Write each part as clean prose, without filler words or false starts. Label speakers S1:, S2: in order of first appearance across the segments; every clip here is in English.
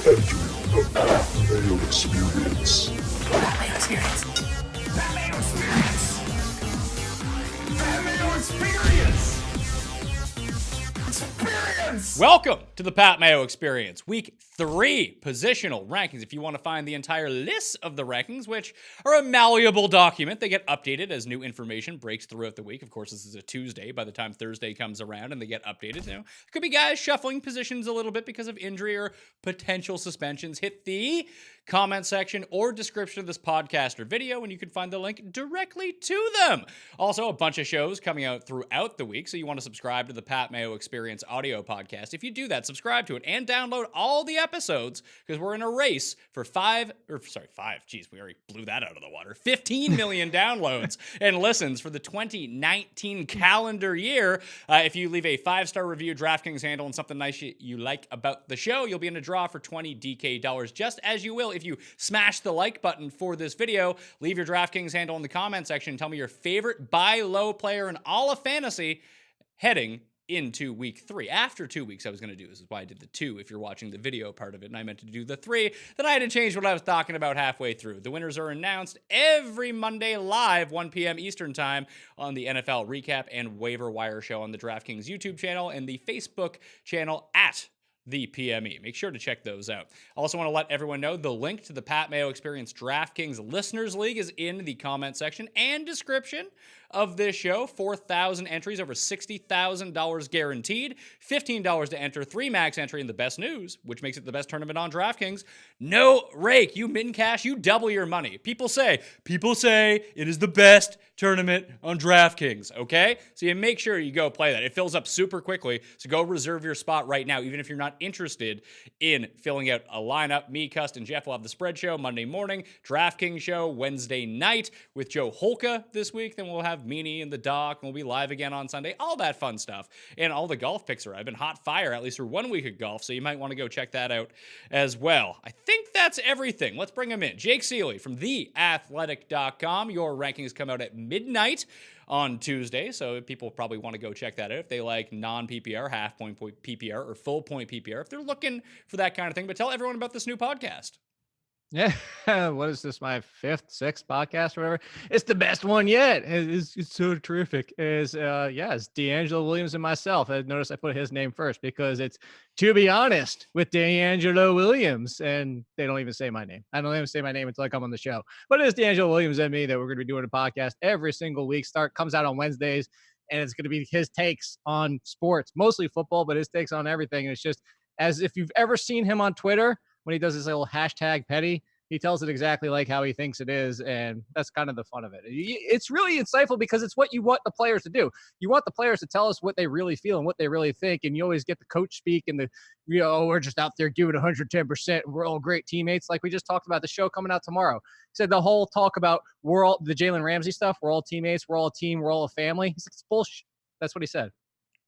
S1: the Mayo Experience.
S2: Mayo Experience. Mayo Experience. Mayo Experience.
S3: Welcome to the Pat Mayo Experience, Week 3 positional rankings. If you want to find the entire list of the rankings, which are a malleable document, they get updated as new information breaks throughout the week. Of course, this is a Tuesday. By the time Thursday comes around and they get updated, there could be guys shuffling positions a little bit because of injury or potential suspensions. Hit the comment section or description of this podcast or video, and you can find the link directly to them. Also, a bunch of shows coming out throughout the week, so you want to subscribe to the Pat Mayo Experience audio podcast. If you do that, subscribe to it and download all the episodes, because we're in a race for 15 million downloads and listens for the 2019 calendar year. If you leave a 5-star review, DraftKings handle, and something nice you like about the show, you'll be in a draw for $20 DK dollars, just as you will if you smash the like button for this video. Leave your DraftKings handle in the comment section. Tell me your favorite buy low player in all of fantasy heading into week 3. After 2 weeks, I was going to do this. Is why I did the 2 if you're watching the video part of it, and I meant to do the 3. Then I had to change what I was talking about halfway through. The winners are announced every Monday live, 1 p.m. Eastern time on the NFL Recap and Waiver Wire show on the DraftKings YouTube channel and the Facebook channel at the PME. Make sure to check those out. I also want to let everyone know the link to the Pat Mayo Experience DraftKings Listeners League is in the comment section and description of this show. 4,000 entries, over $60,000 guaranteed, $15 to enter, 3 max entry, and the best news, which makes it the best tournament on DraftKings, no rake. You min cash, you double your money. People say it is the best tournament on DraftKings, okay? So you make sure you go play that. It fills up super quickly, so go reserve your spot right now, even if you're not interested in filling out a lineup. Me, Cust, and Jeff will have the spread show Monday morning, DraftKings show Wednesday night with Joe Holka this week. Then we'll have Meanie and the Doc, and we'll be live again on Sunday. All that fun stuff. And all the golf picks are. I've been hot fire, at least for 1 week of golf, so you might want to go check that out as well. I think that's everything. Let's bring him in. Jake Ciely from theathletic.com. Your rankings come out at midnight on Tuesday, so people probably want to go check that out if they like non-PPR, half-point PPR, or full-point PPR, if they're looking for that kind of thing. But tell everyone about this new podcast.
S4: Yeah, what is this? My 5th, 6th podcast, or whatever. It's the best one yet. It's so terrific. It's D'Angelo Williams and myself. I noticed I put his name first because it's To Be Honest with D'Angelo Williams, and they don't even say my name. I don't even say my name until I come on the show. But it is D'Angelo Williams and me that we're going to be doing a podcast every single week. Comes out on Wednesdays, and it's going to be his takes on sports, mostly football, but his takes on everything. And it's just as if you've ever seen him on Twitter. When he does his little hashtag petty, he tells it exactly like how he thinks it is, and that's kind of the fun of it. It's really insightful because it's what you want the players to do. You want the players to tell us what they really feel and what they really think, and you always get the coach speak and we're just out there giving 110%. We're all great teammates, like we just talked about the show coming out tomorrow. He said the whole talk about we're all the Jalen Ramsey stuff. We're all teammates. We're all a team. We're all a family. He's like, it's bullshit. That's what he said.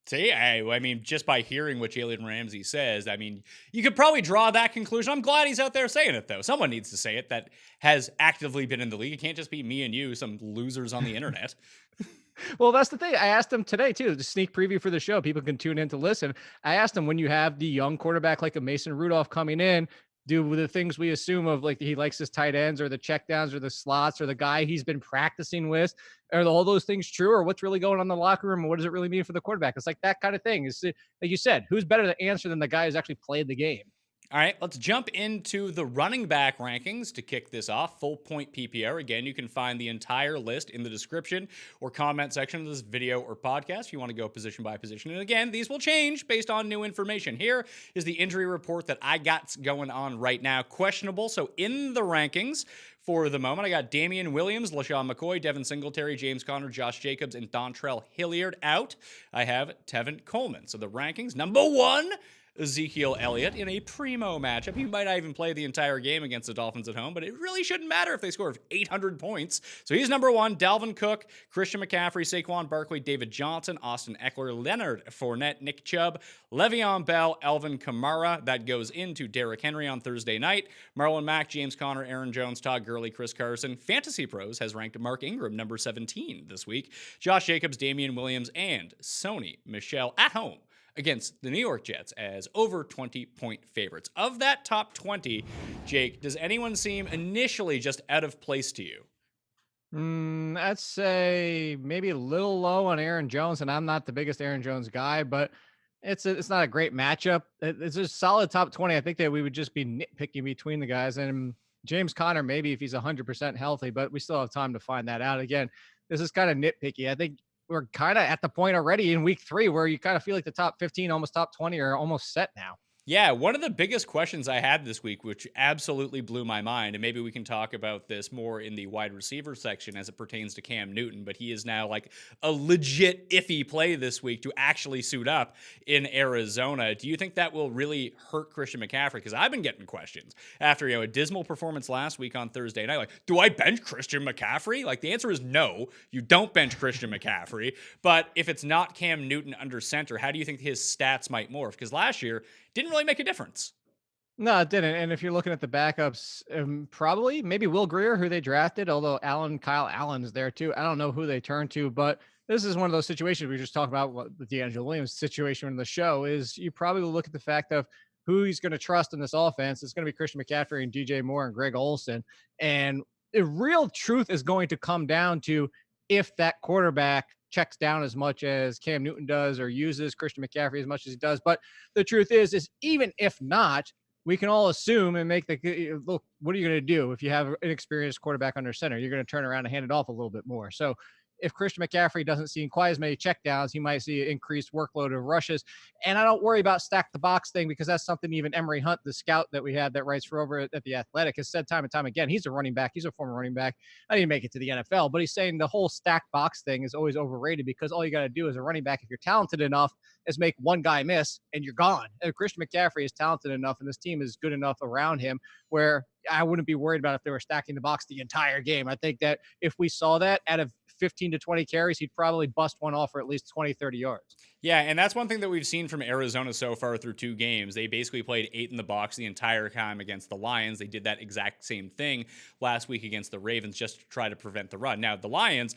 S3: See, I mean, just by hearing what Jalen Ramsey says, I mean, you could probably draw that conclusion. I'm glad he's out there saying it, though. Someone needs to say it that has actively been in the league. It can't just be me and you, some losers on the internet.
S4: Well, that's the thing. I asked him today, too, to sneak preview for the show. People can tune in to listen. I asked him, when you have the young quarterback like a Mason Rudolph coming in, do the things we assume of, like he likes his tight ends or the checkdowns or the slots or the guy he's been practicing with, are all those things true, or what's really going on in the locker room, and what does it really mean for the quarterback? It's like that kind of thing. It's like you said, who's better to answer than the guy who's actually played the game?
S3: All right, let's jump into the running back rankings to kick this off. Full point PPR. Again, you can find the entire list in the description or comment section of this video or podcast if you want to go position by position. And again, these will change based on new information. Here is the injury report that I got going on right now. Questionable. So in the rankings for the moment, I got Damian Williams, LaShawn McCoy, Devin Singletary, James Conner, Josh Jacobs, and Dontrell Hilliard out. I have Tevin Coleman. So the rankings, number 1, Ezekiel Elliott in a primo matchup. He might not even play the entire game against the Dolphins at home, but it really shouldn't matter if they score 800 points. So he's number 1. Dalvin Cook, Christian McCaffrey, Saquon Barkley, David Johnson, Austin Eckler, Leonard Fournette, Nick Chubb, Le'Veon Bell, Alvin Kamara. That goes into Derrick Henry on Thursday night. Marlon Mack, James Conner, Aaron Jones, Todd Gurley, Chris Carson. Fantasy Pros has ranked Mark Ingram number 17 this week. Josh Jacobs, Damian Williams, and Sony Michel at home against the New York Jets as over 20-point favorites. Of that top 20, Jake, does anyone seem initially just out of place to you?
S4: I'd say maybe a little low on Aaron Jones, and I'm not the biggest Aaron Jones guy, but it's not a great matchup. It's a solid top 20. I think that we would just be nitpicking between the guys, and James Conner maybe if he's 100% healthy, but we still have time to find that out. Again, this is kind of nitpicky. I think we're kind of at the point already in week 3 where you kind of feel like the top 15, almost top 20 are almost set now.
S3: Yeah, one of the biggest questions I had this week, which absolutely blew my mind, and maybe we can talk about this more in the wide receiver section as it pertains to Cam Newton, but he is now like a legit iffy play this week to actually suit up in Arizona. Do you think that will really hurt Christian McCaffrey? Because I've been getting questions after a dismal performance last week on Thursday night. Like, do I bench Christian McCaffrey? Like, the answer is no. You don't bench Christian McCaffrey. But if it's not Cam Newton under center, how do you think his stats might morph? Because last year didn't really make a difference.
S4: No, it didn't. And if you're looking at the backups, probably maybe Will Greer, who they drafted, although Kyle Allen's there too. I don't know who they turn to, but this is one of those situations we just talked about. What the D'Angelo Williams situation in the show is, you probably look at the fact of who he's going to trust in this offense. It's going to be Christian McCaffrey and DJ Moore and Greg Olsen. And the real truth is going to come down to if that quarterback checks down as much as Cam Newton does or uses Christian McCaffrey as much as he does. But the truth is even if not, we can all assume and make the look, what are you going to do if you have an experienced quarterback under center? You're going to turn around and hand it off a little bit more. So if Christian McCaffrey doesn't see quite as many checkdowns, he might see an increased workload of rushes. And I don't worry about stack the box thing, because that's something even Emory Hunt, the scout that we had that writes for over at The Athletic, has said time and time again. He's a running back. He's a former running back. I didn't make it to the NFL, but he's saying the whole stack box thing is always overrated, because all you got to do as a running back, if you're talented enough, is make one guy miss and you're gone. And Christian McCaffrey is talented enough and this team is good enough around him where I wouldn't be worried about if they were stacking the box the entire game. I think that if we saw that out of 15 to 20 carries, he'd probably bust one off for at least 20, 30 yards.
S3: Yeah, and that's one thing that we've seen from Arizona so far through 2 games. They basically played 8 in the box the entire time against the Lions. They did that exact same thing last week against the Ravens just to try to prevent the run. Now, the Lions,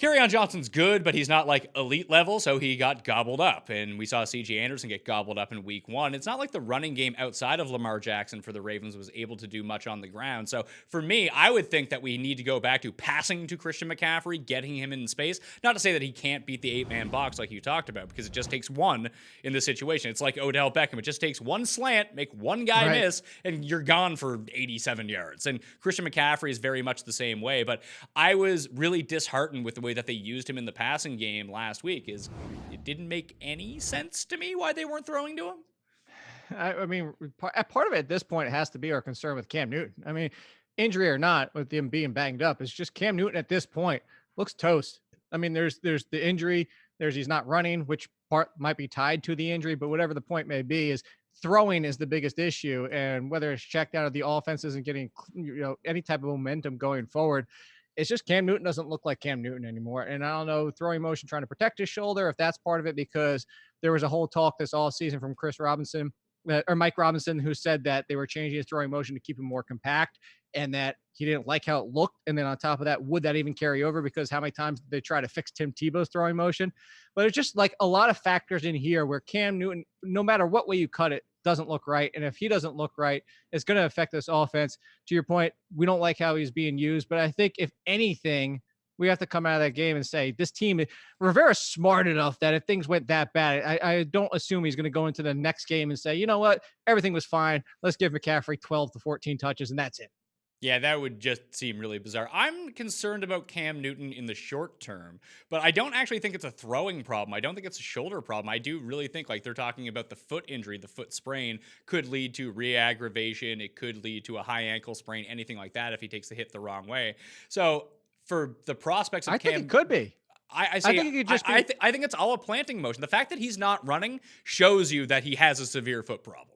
S3: Kerryon Johnson's good, but he's not like elite level, so he got gobbled up. And we saw C.J. Anderson get gobbled up in week 1. It's not like the running game outside of Lamar Jackson for the Ravens was able to do much on the ground. So for me, I would think that we need to go back to passing to Christian McCaffrey, getting him in space. Not to say that he can't beat the 8-man box like you talked about, because it just takes one in this situation. It's like Odell Beckham. It just takes one slant, make one guy miss, and you're gone for 87 yards. And Christian McCaffrey is very much the same way. But I was really disheartened with the way that they used him in the passing game last week. Is it didn't make any sense to me why they weren't throwing to him.
S4: I mean, part of it at this point has to be our concern with Cam Newton. I mean, injury or not, with him being banged up, it's just Cam Newton at this point looks toast. I mean, there's the injury, there's he's not running, which part might be tied to the injury, but whatever the point may be, is throwing is the biggest issue. And whether it's checked out of the offense isn't getting any type of momentum going forward. It's just Cam Newton doesn't look like Cam Newton anymore. And I don't know, throwing motion, trying to protect his shoulder, if that's part of it, because there was a whole talk this all season from Mike Robinson, who said that they were changing his throwing motion to keep him more compact and that he didn't like how it looked. And then on top of that, would that even carry over? Because how many times did they try to fix Tim Tebow's throwing motion? But it's just like a lot of factors in here where Cam Newton, no matter what way you cut it, doesn't look right. And if he doesn't look right, it's going to affect this offense. To your point, we don't like how he's being used. But I think if anything, we have to come out of that game and say this team, Rivera's smart enough that if things went that bad, I don't assume he's going to go into the next game and say, you know what, everything was fine. Let's give McCaffrey 12 to 14 touches and that's it.
S3: Yeah, that would just seem really bizarre. I'm concerned about Cam Newton in the short term, but I don't actually think it's a throwing problem. I don't think it's a shoulder problem. I do really think, like they're talking about the foot injury, the foot sprain could lead to re-aggravation. It could lead to a high ankle sprain, anything like that if he takes the hit the wrong way. So for the prospects of
S4: I
S3: Cam,
S4: think it could be.
S3: I
S4: think it could just be.
S3: I think it's all a planting motion. The fact that he's not running shows you that he has a severe foot problem.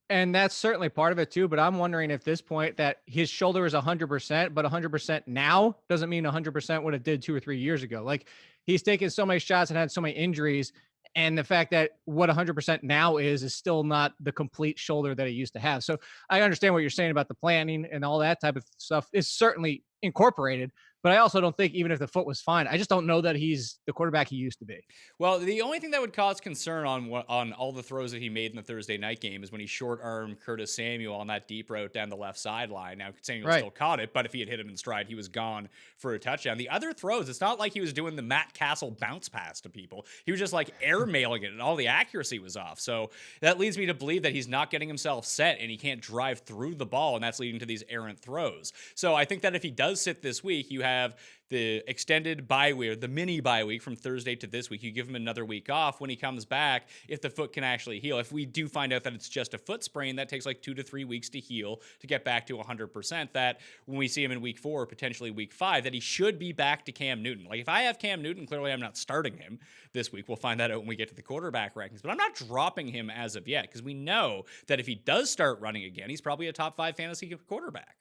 S4: And that's certainly part of it too. But I'm wondering if this point that his shoulder is 100%, but 100% now doesn't mean 100% what it did 2 or 3 years ago. Like he's taken so many shots and had so many injuries. And the fact that what 100% now is still not the complete shoulder that he used to have. So I understand what you're saying about the planning and all that type of stuff is certainly incorporated. But I also don't think even if the foot was fine, I just don't know that he's the quarterback he used to be.
S3: Well, the only thing that would cause concern on all the throws that he made in the Thursday night game is when he short-armed Curtis Samuel on that deep route down the left sideline. Now, Samuel
S4: Right.
S3: still caught it, but if he had hit him in stride, he was gone for a touchdown. The other throws, it's not like he was doing the Matt Castle bounce pass to people. He was just like airmailing it, and all the accuracy was off. So that leads me to believe that he's not getting himself set, and he can't drive through the ball, and that's leading to these errant throws. So I think that if he does sit this week, you have the extended bye week, or the mini bye week from Thursday to this week. You give him another week off. When he comes back, if the foot can actually heal, if we do find out that it's just a foot sprain, that takes like 2 to 3 weeks to heal to get back to 100%. That when we see him in week 4, potentially week 5, that he should be back to Cam Newton. Like if I have Cam Newton, clearly I'm not starting him this week. We'll find that out when we get to the quarterback rankings, but I'm not dropping him as of yet because we know that if he does start running again, he's probably a top 5 fantasy quarterback.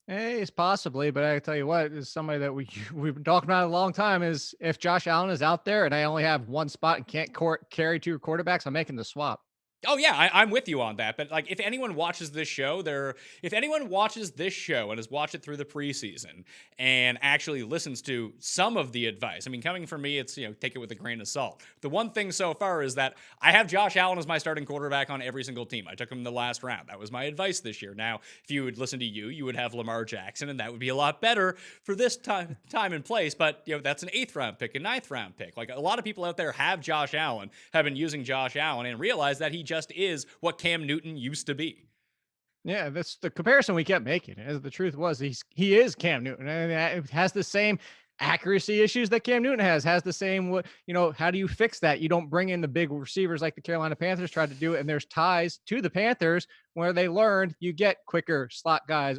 S4: Hey, it's possibly, but I tell you what, is somebody that we've been talking about a long time. Is if Josh Allen is out there and I only have one spot and can't carry 2 quarterbacks, I'm making the swap.
S3: Oh yeah, I'm with you on that. But like, if anyone watches this show, and has watched it through the preseason and actually listens to some of the advice, I mean, coming from me, it's take it with a grain of salt. The one thing so far is that I have Josh Allen as my starting quarterback on every single team. I took him in the last round. That was my advice this year. Now, if you would listen to you would have Lamar Jackson, and that would be a lot better for this time and place. But that's an 8th round pick, a 9th round pick. Like a lot of people out there have Josh Allen, have been using Josh Allen, and realize that he just is what Cam Newton used to be.
S4: Yeah, that's the comparison we kept making. As the truth was, he is Cam Newton, and it has the same accuracy issues that Cam Newton has the same. How do you fix that? You don't bring in the big receivers like the Carolina Panthers tried to do it, and there's ties to the Panthers where they learned you get quicker slot guys,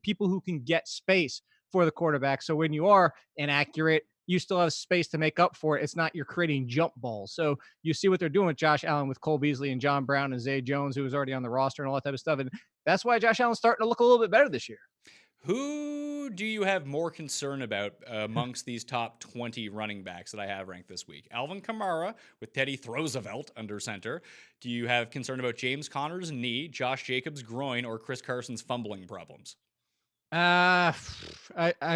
S4: people who can get space for the quarterback. So when you are inaccurate, you still have space to make up for it. It's not you're creating jump balls. So you see what they're doing with Josh Allen, with Cole Beasley and John Brown and Zay Jones, who was already on the roster and all that type of stuff. And that's why Josh Allen's starting to look a little bit better this year.
S3: Who do you have more concern about amongst these top 20 running backs that I have ranked this week? Alvin Kamara with Teddy Roosevelt under center. Do you have concern about James Conner's knee, Josh Jacobs' groin, or Chris Carson's fumbling problems?
S4: I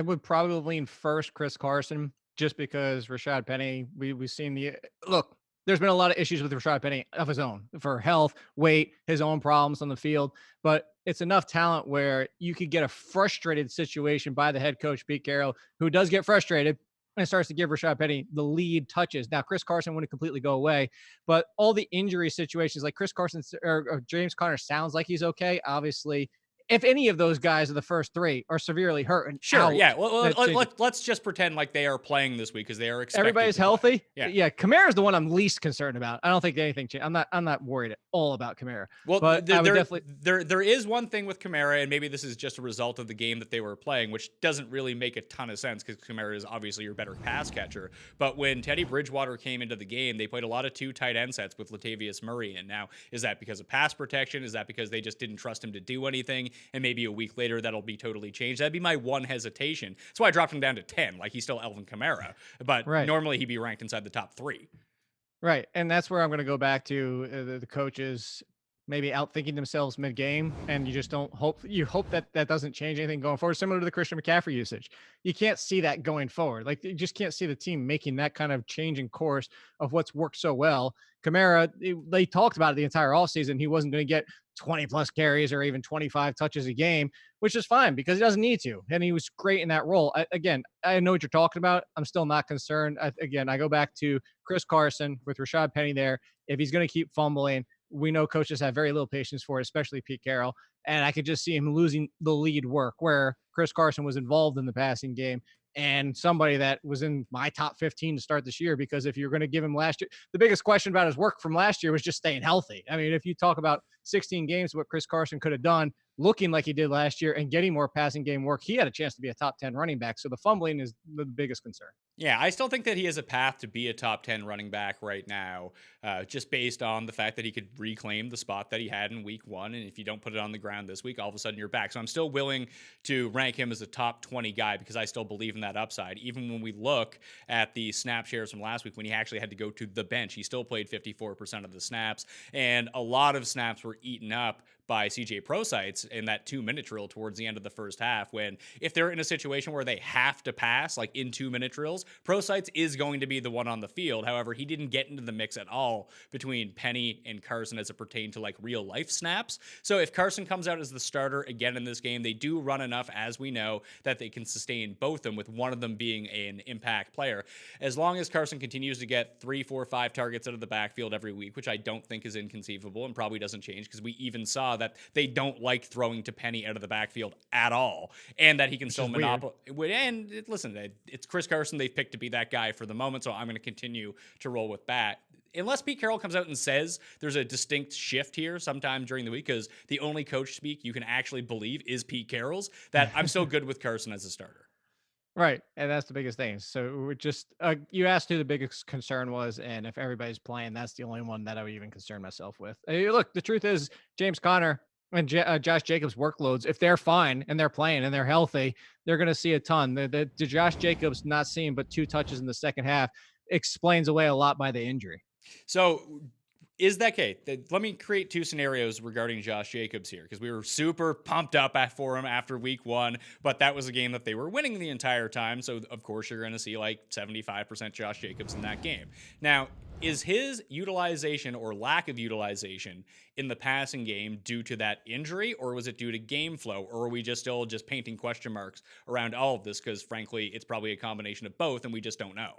S4: would probably lean first Chris Carson, just because Rashad Penny, we've seen look, there's been a lot of issues with Rashad Penny of his own for health, weight, his own problems on the field, but it's enough talent where you could get a frustrated situation by the head coach, Pete Carroll, who does get frustrated and starts to give Rashad Penny the lead touches. Now, Chris Carson wouldn't completely go away, but all the injury situations, like Chris Carson or James Conner sounds like he's okay. Obviously, if any of those guys of the first 3 are severely hurt and
S3: sure,
S4: out,
S3: yeah. Well, let's just pretend like they are playing this week because they are expected.
S4: Everybody's healthy.
S3: Yeah.
S4: Kamara's the one I'm least concerned about. I don't think anything changed. I'm not worried at all about Kamara.
S3: Well,
S4: but
S3: there is one thing with Kamara, and maybe this is just a result of the game that they were playing, which doesn't really make a ton of sense because Kamara is obviously your better pass catcher. But when Teddy Bridgewater came into the game, they played a lot of 2 tight end sets with Latavius Murray. And now, is that because of pass protection? Is that because they just didn't trust him to do anything? And maybe a week later that'll be totally changed. That'd be my one hesitation. That's why I dropped him down to 10. Like, he's still Alvin Kamara, but normally he'd be ranked inside the top 3.
S4: Right. And that's where I'm going to go back to the coaches maybe outthinking themselves mid-game, and you just hope that doesn't change anything going forward, similar to the Christian McCaffrey usage. You can't see that going forward. Like, you just can't see the team making that kind of change in course of what's worked so well. Kamara, they talked about it the entire offseason. He wasn't going to get 20 plus carries or even 25 touches a game, which is fine because he doesn't need to. And he was great in that role. I know what you're talking about. I'm still not concerned. I go back to Chris Carson with Rashad Penny there. If he's going to keep fumbling, we know coaches have very little patience for it, especially Pete Carroll. And I could just see him losing the lead work where Chris Carson was involved in the passing game and somebody that was in my top 15 to start this year. Because if you're going to give him last year, the biggest question about his work from last year was just staying healthy. I mean, if you talk about 16 games, what Chris Carson could have done looking like he did last year and getting more passing game work, he had a chance to be a top 10 running back. So the fumbling is the biggest concern.
S3: Yeah, I still think that he has a path to be a top 10 running back right now, just based on the fact that he could reclaim the spot that he had in week one. And if you don't put it on the ground this week, all of a sudden you're back. So I'm still willing to rank him as a top 20 guy because I still believe in that upside. Even when we look at the snap shares from last week, when he actually had to go to the bench, he still played 54% of the snaps. And a lot of snaps were eaten up by CJ Prosites in that 2-minute drill towards the end of the first half, when if they're in a situation where they have to pass, like in 2-minute drills, Prosites is going to be the one on the field. However, he didn't get into the mix at all between Penny and Carson as it pertained to like real life snaps. So if Carson comes out as the starter again in this game, they do run enough, as we know, that they can sustain both of them, with one of them being an impact player. As long as Carson continues to get 3, 4, 5 targets out of the backfield every week, which I don't think is inconceivable and probably doesn't change, because we even saw that they don't like throwing to Penny out of the backfield at all, and that he can still monopolize. And listen, it's Chris Carson they've picked to be that guy for the moment, so I'm going to continue to roll with that. Unless Pete Carroll comes out and says there's a distinct shift here sometime during the week, because the only coach speak you can actually believe is Pete Carroll's, that I'm still good with Carson as a starter.
S4: Right. And that's the biggest thing. So we're just, you asked who the biggest concern was. And if everybody's playing, that's the only one that I would even concern myself with. Look, the truth is, James Conner and Josh Jacobs' workloads, if they're fine and they're playing and they're healthy, they're going to see a ton. The Josh Jacobs not seeing but 2 touches in the second half explains away a lot by the injury.
S3: So is that okay? Let me create 2 scenarios regarding Josh Jacobs here, because we were super pumped up for him after week 1, but that was a game that they were winning the entire time. So, of course, you're going to see like 75% Josh Jacobs in that game. Now, is his utilization or lack of utilization in the passing game due to that injury, or was it due to game flow, or are we just still just painting question marks around all of this? Because, frankly, it's probably a combination of both, and we just don't know.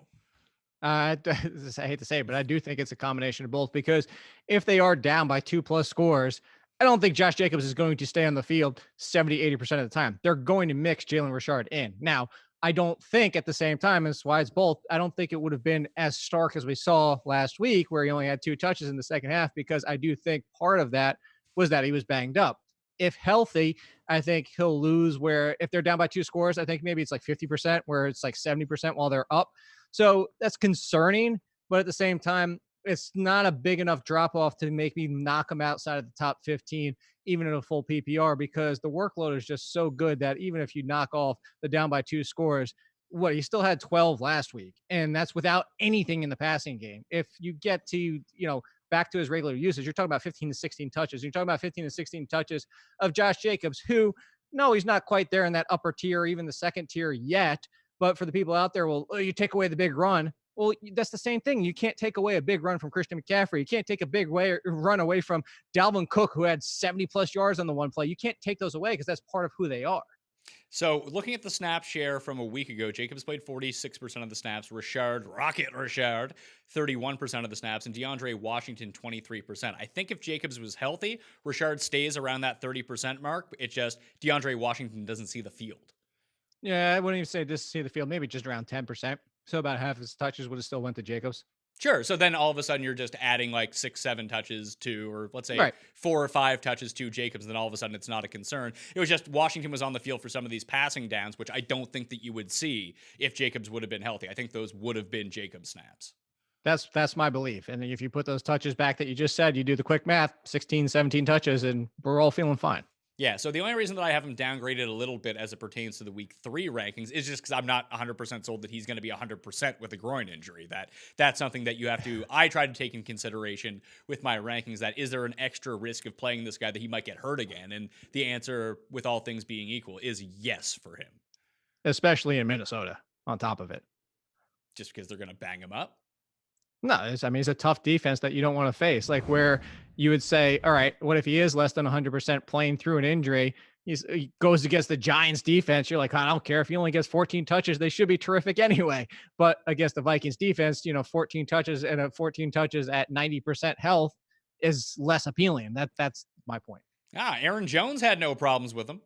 S4: I hate to say it, but I do think it's a combination of both, because if they are down by 2+ scores, I don't think Josh Jacobs is going to stay on the field 70, 80% of the time. They're going to mix Jalen Richard in. Now, I don't think at the same time, and that's why it's both, I don't think it would have been as stark as we saw last week, where he only had 2 touches in the second half, because I do think part of that was that he was banged up. If healthy, I think he'll lose, where if they're down by 2 scores, I think maybe it's like 50%, where it's like 70% while they're up. So that's concerning, but at the same time, it's not a big enough drop off to make me knock him outside of the top 15, even in a full PPR, because the workload is just so good that even if you knock off the down by 2 scores, he still had 12 last week, and that's without anything in the passing game. If you get to, back to his regular usage, you're talking about 15 to 16 touches. You're talking about 15 to 16 touches of Josh Jacobs, who, no, he's not quite there in that upper tier, even the second tier yet. But for the people out there, you take away the big run. Well, that's the same thing. You can't take away a big run from Christian McCaffrey. You can't take a big run away from Dalvin Cook, who had 70+ yards on the one play. You can't take those away, because that's part of who they are.
S3: So looking at the snap share from a week ago, Jacobs played 46% of the snaps, Rocket Richard, 31% of the snaps, and DeAndre Washington, 23%. I think if Jacobs was healthy, Richard stays around that 30% mark. It's just DeAndre Washington doesn't see the field.
S4: Yeah, I wouldn't even say just see the field, maybe just around 10%. So about half his touches would have still went to Jacobs.
S3: Sure. So then all of a sudden you're just adding like 6, 7 touches to, or let's say 4 or 5 touches to Jacobs. And then all of a sudden it's not a concern. It was just Washington was on the field for some of these passing downs, which I don't think that you would see if Jacobs would have been healthy. I think those would have been Jacobs snaps.
S4: That's my belief. And if you put those touches back that you just said, you do the quick math, 16, 17 touches, and we're all feeling fine.
S3: Yeah, so the only reason that I have him downgraded a little bit as it pertains to the week 3 rankings is just because I'm not 100% sold that he's going to be 100% with a groin injury. That's something that you have to, I try to take in consideration with my rankings, that is there an extra risk of playing this guy that he might get hurt again? And the answer, with all things being equal, is yes for him.
S4: Especially in Minnesota, on top of it.
S3: Just because they're going to bang him up?
S4: No, it's a tough defense that you don't want to face. Like, where you would say, all right, what if he is less than 100% playing through an injury? He goes against the Giants defense. You're like, I don't care if he only gets 14 touches. They should be terrific anyway. But against the Vikings defense, 14 touches and 14 touches at 90% health is less appealing. That's my point.
S3: Aaron Jones had no problems with him.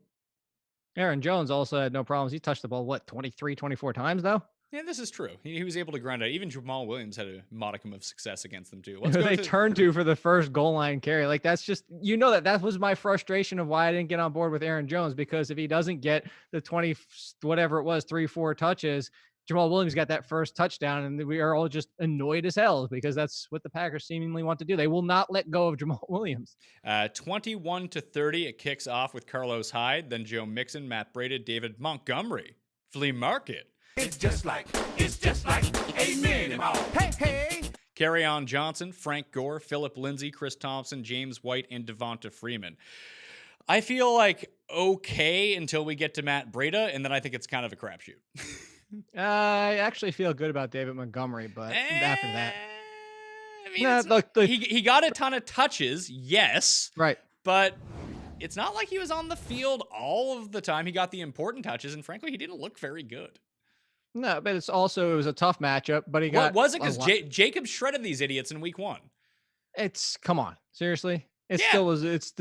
S4: Aaron Jones also had no problems. He touched the ball, 23, 24 times though?
S3: Yeah, this is true. He was able to grind out. Even Jamal Williams had a modicum of success against them too.
S4: They turned to for the first goal line carry. Like, that's just, that was my frustration of why I didn't get on board with Aaron Jones, because if he doesn't get the 20, whatever it was, 3, 4 touches, Jamal Williams got that first touchdown, and we are all just annoyed as hell because that's what the Packers seemingly want to do. They will not let go of Jamal Williams.
S3: 21-30, it kicks off with Carlos Hyde, then Joe Mixon, Matt Breida, David Montgomery. Flea Market.
S2: It's just like a mini mall. Hey, hey.
S3: Kerryon Johnson, Frank Gore, Philip Lindsay, Chris Thompson, James White, and Devonta Freeman. I feel like okay until we get to Matt Breida, and then I think it's kind of a crapshoot.
S4: I actually feel good about David Montgomery, but after that,
S3: I mean, he got a ton of touches, yes,
S4: right.
S3: But it's not like he was on the field all of the time. He got the important touches, and frankly, he didn't look very good.
S4: No, but it was a tough matchup. But he got
S3: was it because Jacob shredded these idiots in week 1?
S4: Come on, seriously. Still was. It's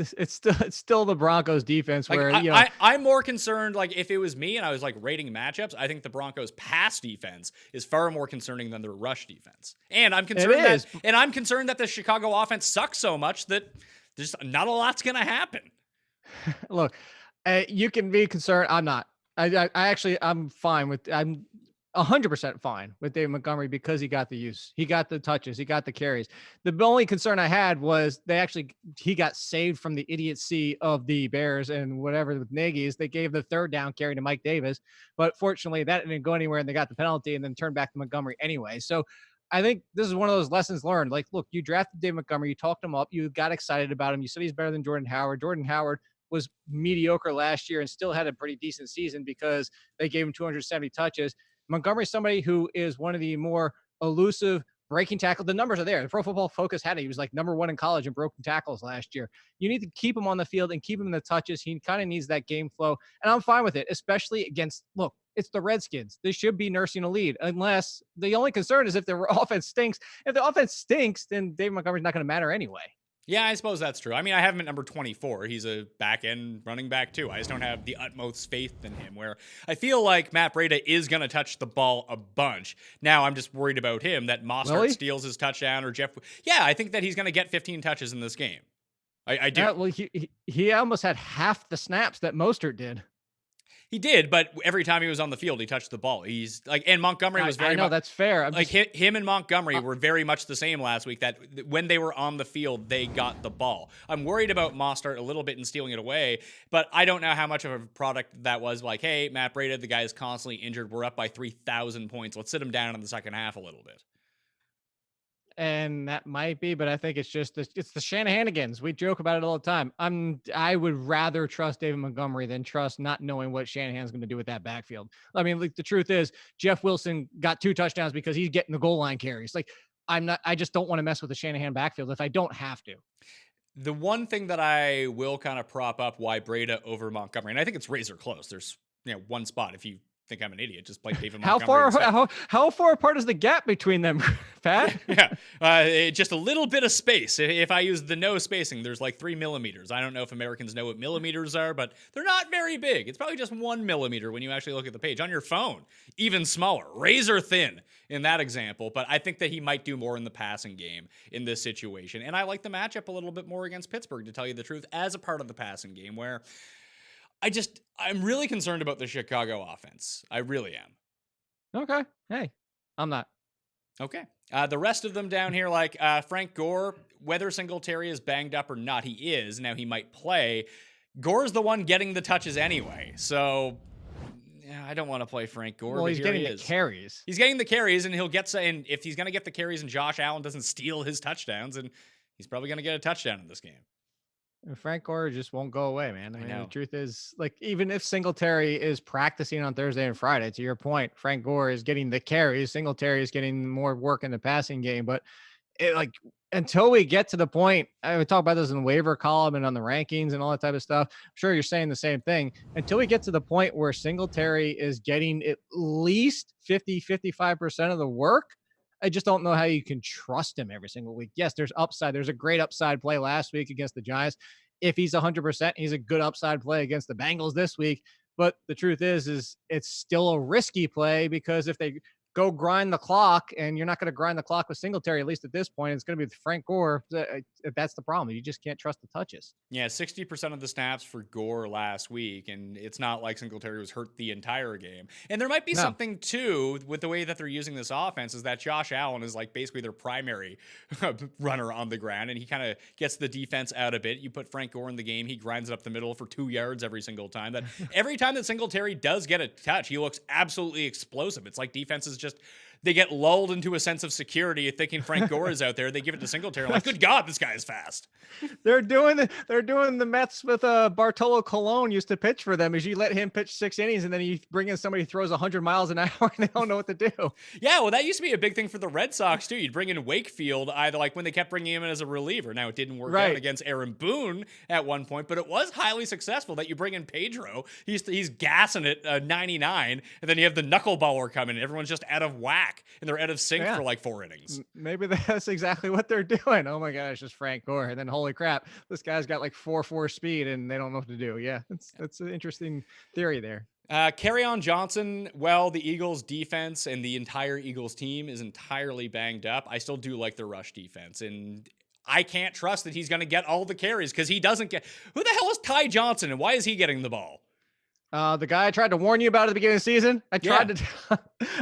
S4: still the Broncos defense where
S3: I'm more concerned. Like if it was me and I was like rating matchups, I think the Broncos pass defense is far more concerning than their rush defense. And I'm concerned that the Chicago offense sucks so much that there's not a lot's gonna happen.
S4: Look, you can be concerned. I'm not. I'm fine with. I'm 100% fine with David Montgomery because he got the use, he got the touches, he got the carries. The only concern I had was he got saved from the idiocy of the Bears and whatever with Nagy's. They gave the third down carry to Mike Davis, but fortunately that didn't go anywhere and they got the penalty and then turned back to Montgomery anyway. So I think this is one of those lessons learned. Like, look, you drafted David Montgomery, you talked him up, you got excited about him, you said he's better than Jordan Howard. Jordan Howard was mediocre last year and still had a pretty decent season because they gave him 270 touches. Montgomery is somebody who is one of the more elusive breaking tackle. The numbers are there. The Pro Football Focus had it. He was like number 1 in college in broken tackles last year. You need to keep him on the field and keep him in the touches. He kind of needs that game flow. And I'm fine with it, especially against, look, it's the Redskins. They should be nursing a lead unless the only concern is if their offense stinks. If the offense stinks, then David Montgomery's not going to matter anyway.
S3: Yeah, I suppose that's true. I mean, I have him at number 24. He's a back-end running back, too. I just don't have the utmost faith in him, where I feel like Matt Breida is going to touch the ball a bunch. Now, I'm just worried about him, that Mostert steals his touchdown, or Jeff... Yeah, I think that he's going to get 15 touches in this game. I do.
S4: Well, he almost had half the snaps that Mostert did.
S3: He did, but every time he was on the field, he touched the ball. He's like, and Montgomery was very.
S4: I know that's fair.
S3: Him and Montgomery were very much the same last week. That when they were on the field, they got the ball. I'm worried about Mostert a little bit and stealing it away, but I don't know how much of a product that was. Like, hey, Matt Breida, the guy is constantly injured. We're up by 3,000 points. Let's sit him down in the second half a little bit.
S4: And that might be, but I think it's just it's the Shanahanigans. We joke about it all the time. I would rather trust David Montgomery than trust not knowing what Shanahan's going to do with that backfield. I mean, like, the truth is, Jeff Wilson got 2 touchdowns because he's getting the goal line carries. Like, I just don't want to mess with the Shanahan backfield if I don't have to.
S3: The one thing that I will kind of prop up why Breida over Montgomery, and I think it's razor close. There's one spot. If you think I'm an idiot, just play David Montgomery.
S4: How far apart is the gap between them, Pat?
S3: Yeah, just a little bit of space. If I use the no spacing, there's like 3 millimeters. I don't know if Americans know what millimeters are, but they're not very big. It's probably just 1 millimeter when you actually look at the page. On your phone, even smaller, razor thin in that example. But I think that he might do more in the passing game in this situation. And I like the matchup a little bit more against Pittsburgh, to tell you the truth, as a part of the passing game, where I'm really concerned about the Chicago offense. I really am.
S4: Okay. Hey, I'm not.
S3: Okay. The rest of them down here, like Frank Gore, whether Singletary is banged up or not, he is. Now he might play. Gore's the one getting the touches anyway. So yeah, I don't want to play Frank Gore.
S4: Well, he's getting the carries.
S3: He's getting the carries, and he'll get, and if he's going to get the carries and Josh Allen doesn't steal his touchdowns, and he's probably going to get a touchdown in this game.
S4: Frank Gore just won't go away, man. I mean, the truth is, like, even if Singletary is practicing on Thursday and Friday, to your point, Frank Gore is getting the carries. Singletary is getting more work in the passing game. But until we get to the point, I would talk about this in the waiver column and on the rankings and all that type of stuff. I'm sure you're saying the same thing. Until we get to the point where Singletary is getting at least 55% of the work, I just don't know how you can trust him every single week. Yes, there's upside. There's a great upside play last week against the Giants. If he's 100%, he's a good upside play against the Bengals this week. But the truth is it's still a risky play, because if they go grind the clock, and you're not going to grind the clock with Singletary, at least at this point. It's going to be with Frank Gore. That's the problem. You just can't trust the touches.
S3: Yeah, 60% of the snaps for Gore last week, and it's not like Singletary was hurt the entire game. And there might be something, too, with the way that they're using this offense, is that Josh Allen is like basically their primary runner on the ground, and he kind of gets the defense out a bit. You put Frank Gore in the game, he grinds it up the middle for 2 yards every single time. That every time that Singletary does get a touch, he looks absolutely explosive. It's like defenses just, they get lulled into a sense of security thinking Frank Gore is out there. They give it to Singletary. Like, good God, this guy is fast.
S4: They're doing the Mets with Bartolo Colon used to pitch for them. Is you let him pitch 6 innings and then you bring in somebody who throws 100 miles an hour and they don't know what to do.
S3: Yeah, well, that used to be a big thing for the Red Sox too. You'd bring in Wakefield, either like when they kept bringing him in as a reliever. Now it didn't work out against Aaron Boone at one point, but it was highly successful that you bring in Pedro. He's gassing it 99, and then you have the knuckleballer coming in. Everyone's just out of whack and they're out of sync for like 4 innings.
S4: Maybe that's exactly what they're doing. Oh my gosh, just Frank Gore, and then holy crap, this guy's got like 4.4 speed and they don't know what to do. Yeah, that's an interesting theory there.
S3: Kerryon Johnson, well, the Eagles defense and the entire Eagles team is entirely banged up. I still do like the rush defense, and I can't trust that he's going to get all the carries because he doesn't get. Who the hell is Ty Johnson, and why is he getting the ball?
S4: The guy I tried to warn you about at the beginning of the season.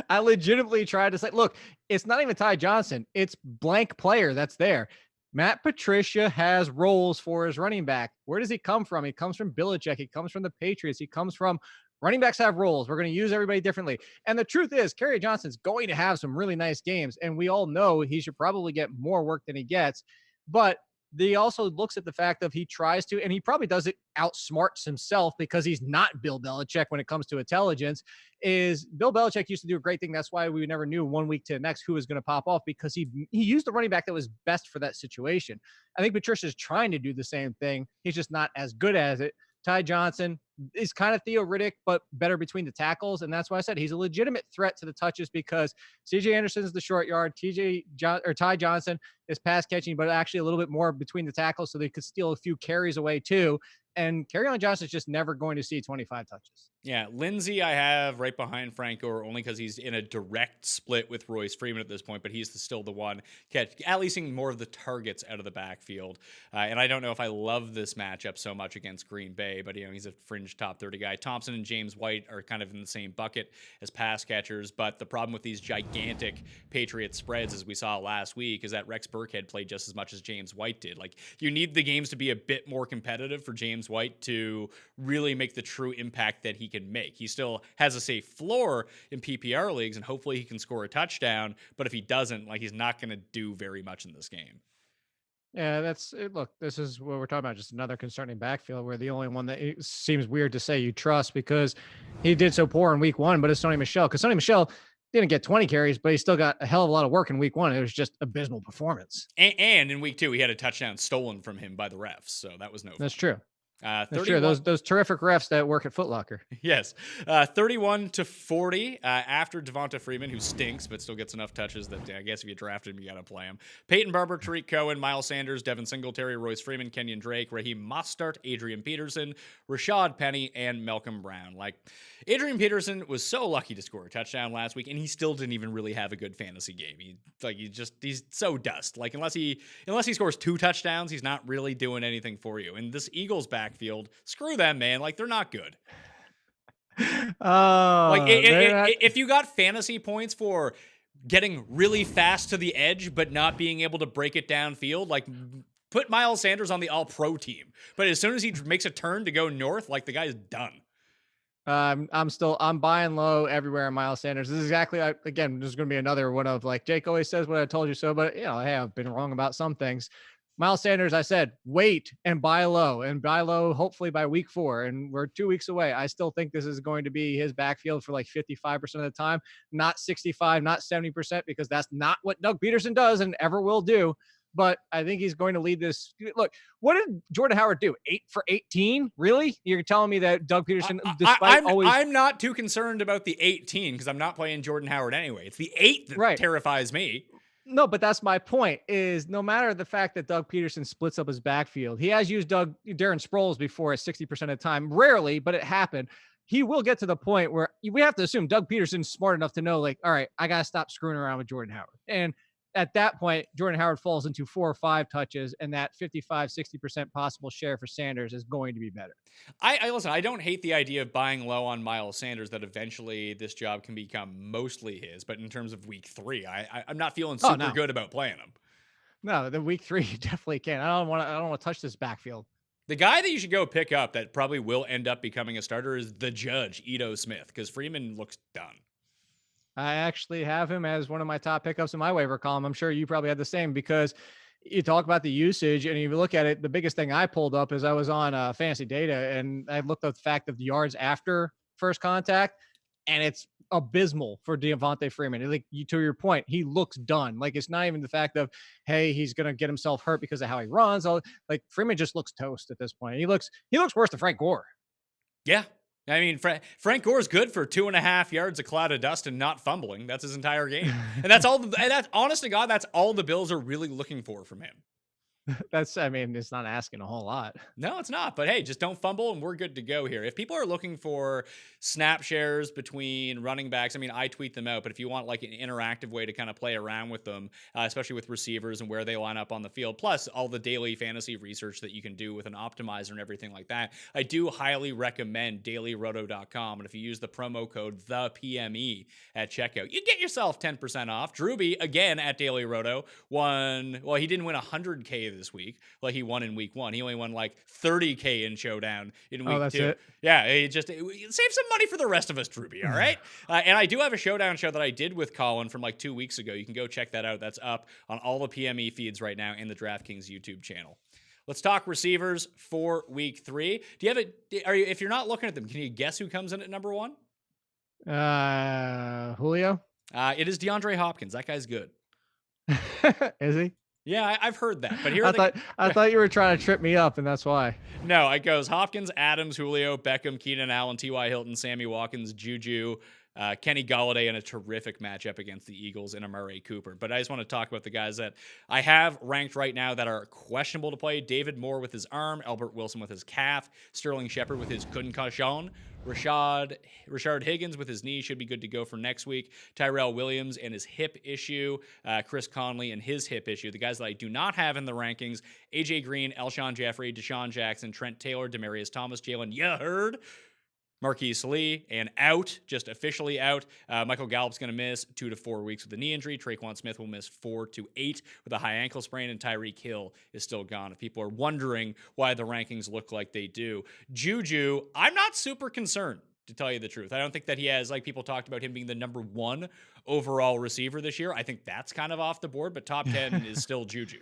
S4: I legitimately tried to say, look, it's not even Ty Johnson. It's blank player that's there. Matt Patricia has roles for his running back. Where does he come from? He comes from Belichick. He comes from the Patriots. He comes from running backs have roles. We're going to use everybody differently. And the truth is, Kerryon Johnson's going to have some really nice games. And we all know he should probably get more work than he gets. But he also looks at the fact of he tries to, and he probably does it outsmarts himself because he's not Bill Belichick when it comes to intelligence. Is Bill Belichick used to do a great thing. That's why we never knew 1 week to the next who was going to pop off, because he used the running back that was best for that situation. I think Patricia's trying to do the same thing. He's just not as good as it. Ty Johnson is kind of Theo Riddick, but better between the tackles. And that's why I said he's a legitimate threat to the touches, because CJ Anderson is the short yard. Ty Johnson is pass catching, but actually a little bit more between the tackles, so they could steal a few carries away too. And Kerryon Johnson is just never going to see 25 touches.
S3: Yeah, Lindsey I have right behind Frank Gore only because he's in a direct split with Royce Freeman at this point, but he's still the one at least seeing more of the targets out of the backfield. And I don't know if I love this matchup so much against Green Bay, but he's a fringe top 30 guy. Thompson and James White are kind of in the same bucket as pass catchers, but the problem with these gigantic Patriot spreads, as we saw last week, is that Rex Burkhead played just as much as James White did. Like, you need the games to be a bit more competitive for James White to really make the true impact that he can make. He still has a safe floor in PPR leagues, and hopefully he can score a touchdown, but if he doesn't, he's not going to do very much in this game.
S4: Yeah, look, this is what we're talking about, just another concerning backfield where the only one that it seems weird to say you trust because he did so poor in week 1, but it's Sony Michel, because Sony Michel didn't get 20 carries, but he still got a hell of a lot of work in week 1. It was just abysmal performance.
S3: And in week 2, he had a touchdown stolen from him by the refs, so that was no fun.
S4: That's true.
S3: 31,
S4: sure, those terrific refs that work at Foot Locker.
S3: Yes. 31-40 after Devonta Freeman, who stinks but still gets enough touches that I guess if you drafted him, you got to play him. Peyton Barber, Tariq Cohen, Miles Sanders, Devin Singletary, Royce Freeman, Kenyon Drake, Raheem Mostert, Adrian Peterson, Rashad Penny, and Malcolm Brown. Adrian Peterson was so lucky to score a touchdown last week, and he still didn't even really have a good fantasy game. He's so dust. Unless he scores 2 touchdowns, he's not really doing anything for you. And this Eagles backfield, screw them, man. They're not good. If you got fantasy points for getting really fast to the edge but not being able to break it downfield, put Miles Sanders on the all-pro team. But as soon as he makes a turn to go north, the guy's done.
S4: I'm buying low everywhere in Miles Sanders. This is exactly, again, this is going to be another one of Jake always says what I told you so, but hey, I've been wrong about some things. Miles Sanders, I said, wait and buy low hopefully by week 4. And we're 2 weeks away. I still think this is going to be his backfield for 55% of the time, not 65, not 70%, because that's not what Doug Peterson does and ever will do. But I think he's going to lead this. Look, what did Jordan Howard do? 8 for 18? Really? You're telling me that Doug Peterson,
S3: I'm not too concerned about the 18 because I'm not playing Jordan Howard anyway. It's the 8 that terrifies me.
S4: No, but that's my point, is no matter the fact that Doug Peterson splits up his backfield, he has used Darren Sproles before at 60% of the time. Rarely, but it happened. he will get to the point where we have to assume Doug Peterson's smart enough to know, like, all right, I got to stop screwing around with Jordan Howard. And at that point, Jordan Howard falls into 4 or 5 touches, and that 55-60% possible share for Sanders is going to be better.
S3: I listen, I don't hate the idea of buying low on Miles Sanders, that eventually this job can become mostly his. But in terms of week 3, I'm not feeling super good about playing him.
S4: No, the week 3 you definitely can't. I don't want to touch this backfield.
S3: The guy that you should go pick up that probably will end up becoming a starter is the Judge, Ito Smith, because Freeman looks done.
S4: I actually have him as one of my top pickups in my waiver column. I'm sure you probably had the same, because you talk about the usage, and if you look at it, the biggest thing I pulled up is I was on fantasy data, and I looked at the fact of the yards after first contact, and it's abysmal for Devontae Freeman. Like, to your point, he looks done. Like, it's not even the fact of, hey, he's gonna get himself hurt because of how he runs. Like, Freeman just looks toast at this point. He looks worse than Frank Gore.
S3: Yeah. I mean, Frank Gore's good for 2.5 yards of cloud of dust and not fumbling. That's his entire game. And that's all. That's, honest to God, that's all the Bills are really looking for from him.
S4: I mean, it's not asking a whole lot.
S3: No, it's not. But hey, just don't fumble and we're good to go here. If people are looking for snap shares between running backs, I mean, I tweet them out. But if you want like an interactive way to kind of play around with them, especially with receivers and where they line up on the field, plus all the daily fantasy research that you can do with an optimizer and everything like that, I do highly recommend dailyroto.com. And if you use the promo code THEPME at checkout, you get yourself 10% off. Drewby, again at Daily Roto, won, well, he didn't win 100K this week like he won in week 1. He only won like 30K in Showdown in week 2.
S4: It?
S3: Yeah, it save some money for the rest of us, Drewby, all right? And I do have a Showdown show that I did with Colin from like 2 weeks ago. You can go check that out. That's up on all the PME feeds right now in the DraftKings YouTube channel. Let's talk receivers for week 3. Do you have if you're not looking at them, can you guess who comes in at number 1?
S4: Julio?
S3: It is DeAndre Hopkins. That guy's good.
S4: Is he?
S3: Yeah, I've heard that. But here
S4: I thought you were trying to trip me up, and that's why.
S3: No, it goes Hopkins, Adams, Julio, Beckham, Keenan Allen, T.Y. Hilton, Sammy Watkins, Juju, Kenny Golladay, and a terrific matchup against the Eagles in Amari Cooper. But I just want to talk about the guys that I have ranked right now that are questionable to play. David Moore with his arm, Albert Wilson with his calf, Sterling Shepard with his concussion, Rashard Higgins with his knee should be good to go for next week. Tyrell Williams and his hip issue. Chris Conley and his hip issue. The guys that I do not have in the rankings: AJ Green, Alshon Jeffrey, Deshaun Jackson, Trent Taylor, Demaryius Thomas, Jalen Yaherd, Marquise Lee, and out, just officially out. Michael Gallup's going to miss 2 to 4 weeks with a knee injury. Traquan Smith will miss 4 to 8 with a high ankle sprain, and Tyreek Hill is still gone. If people are wondering why the rankings look like they do. Juju, I'm not super concerned, to tell you the truth. I don't think that he has, like people talked about him being the number 1 overall receiver this year. I think that's kind of off the board, but top 10 is still Juju.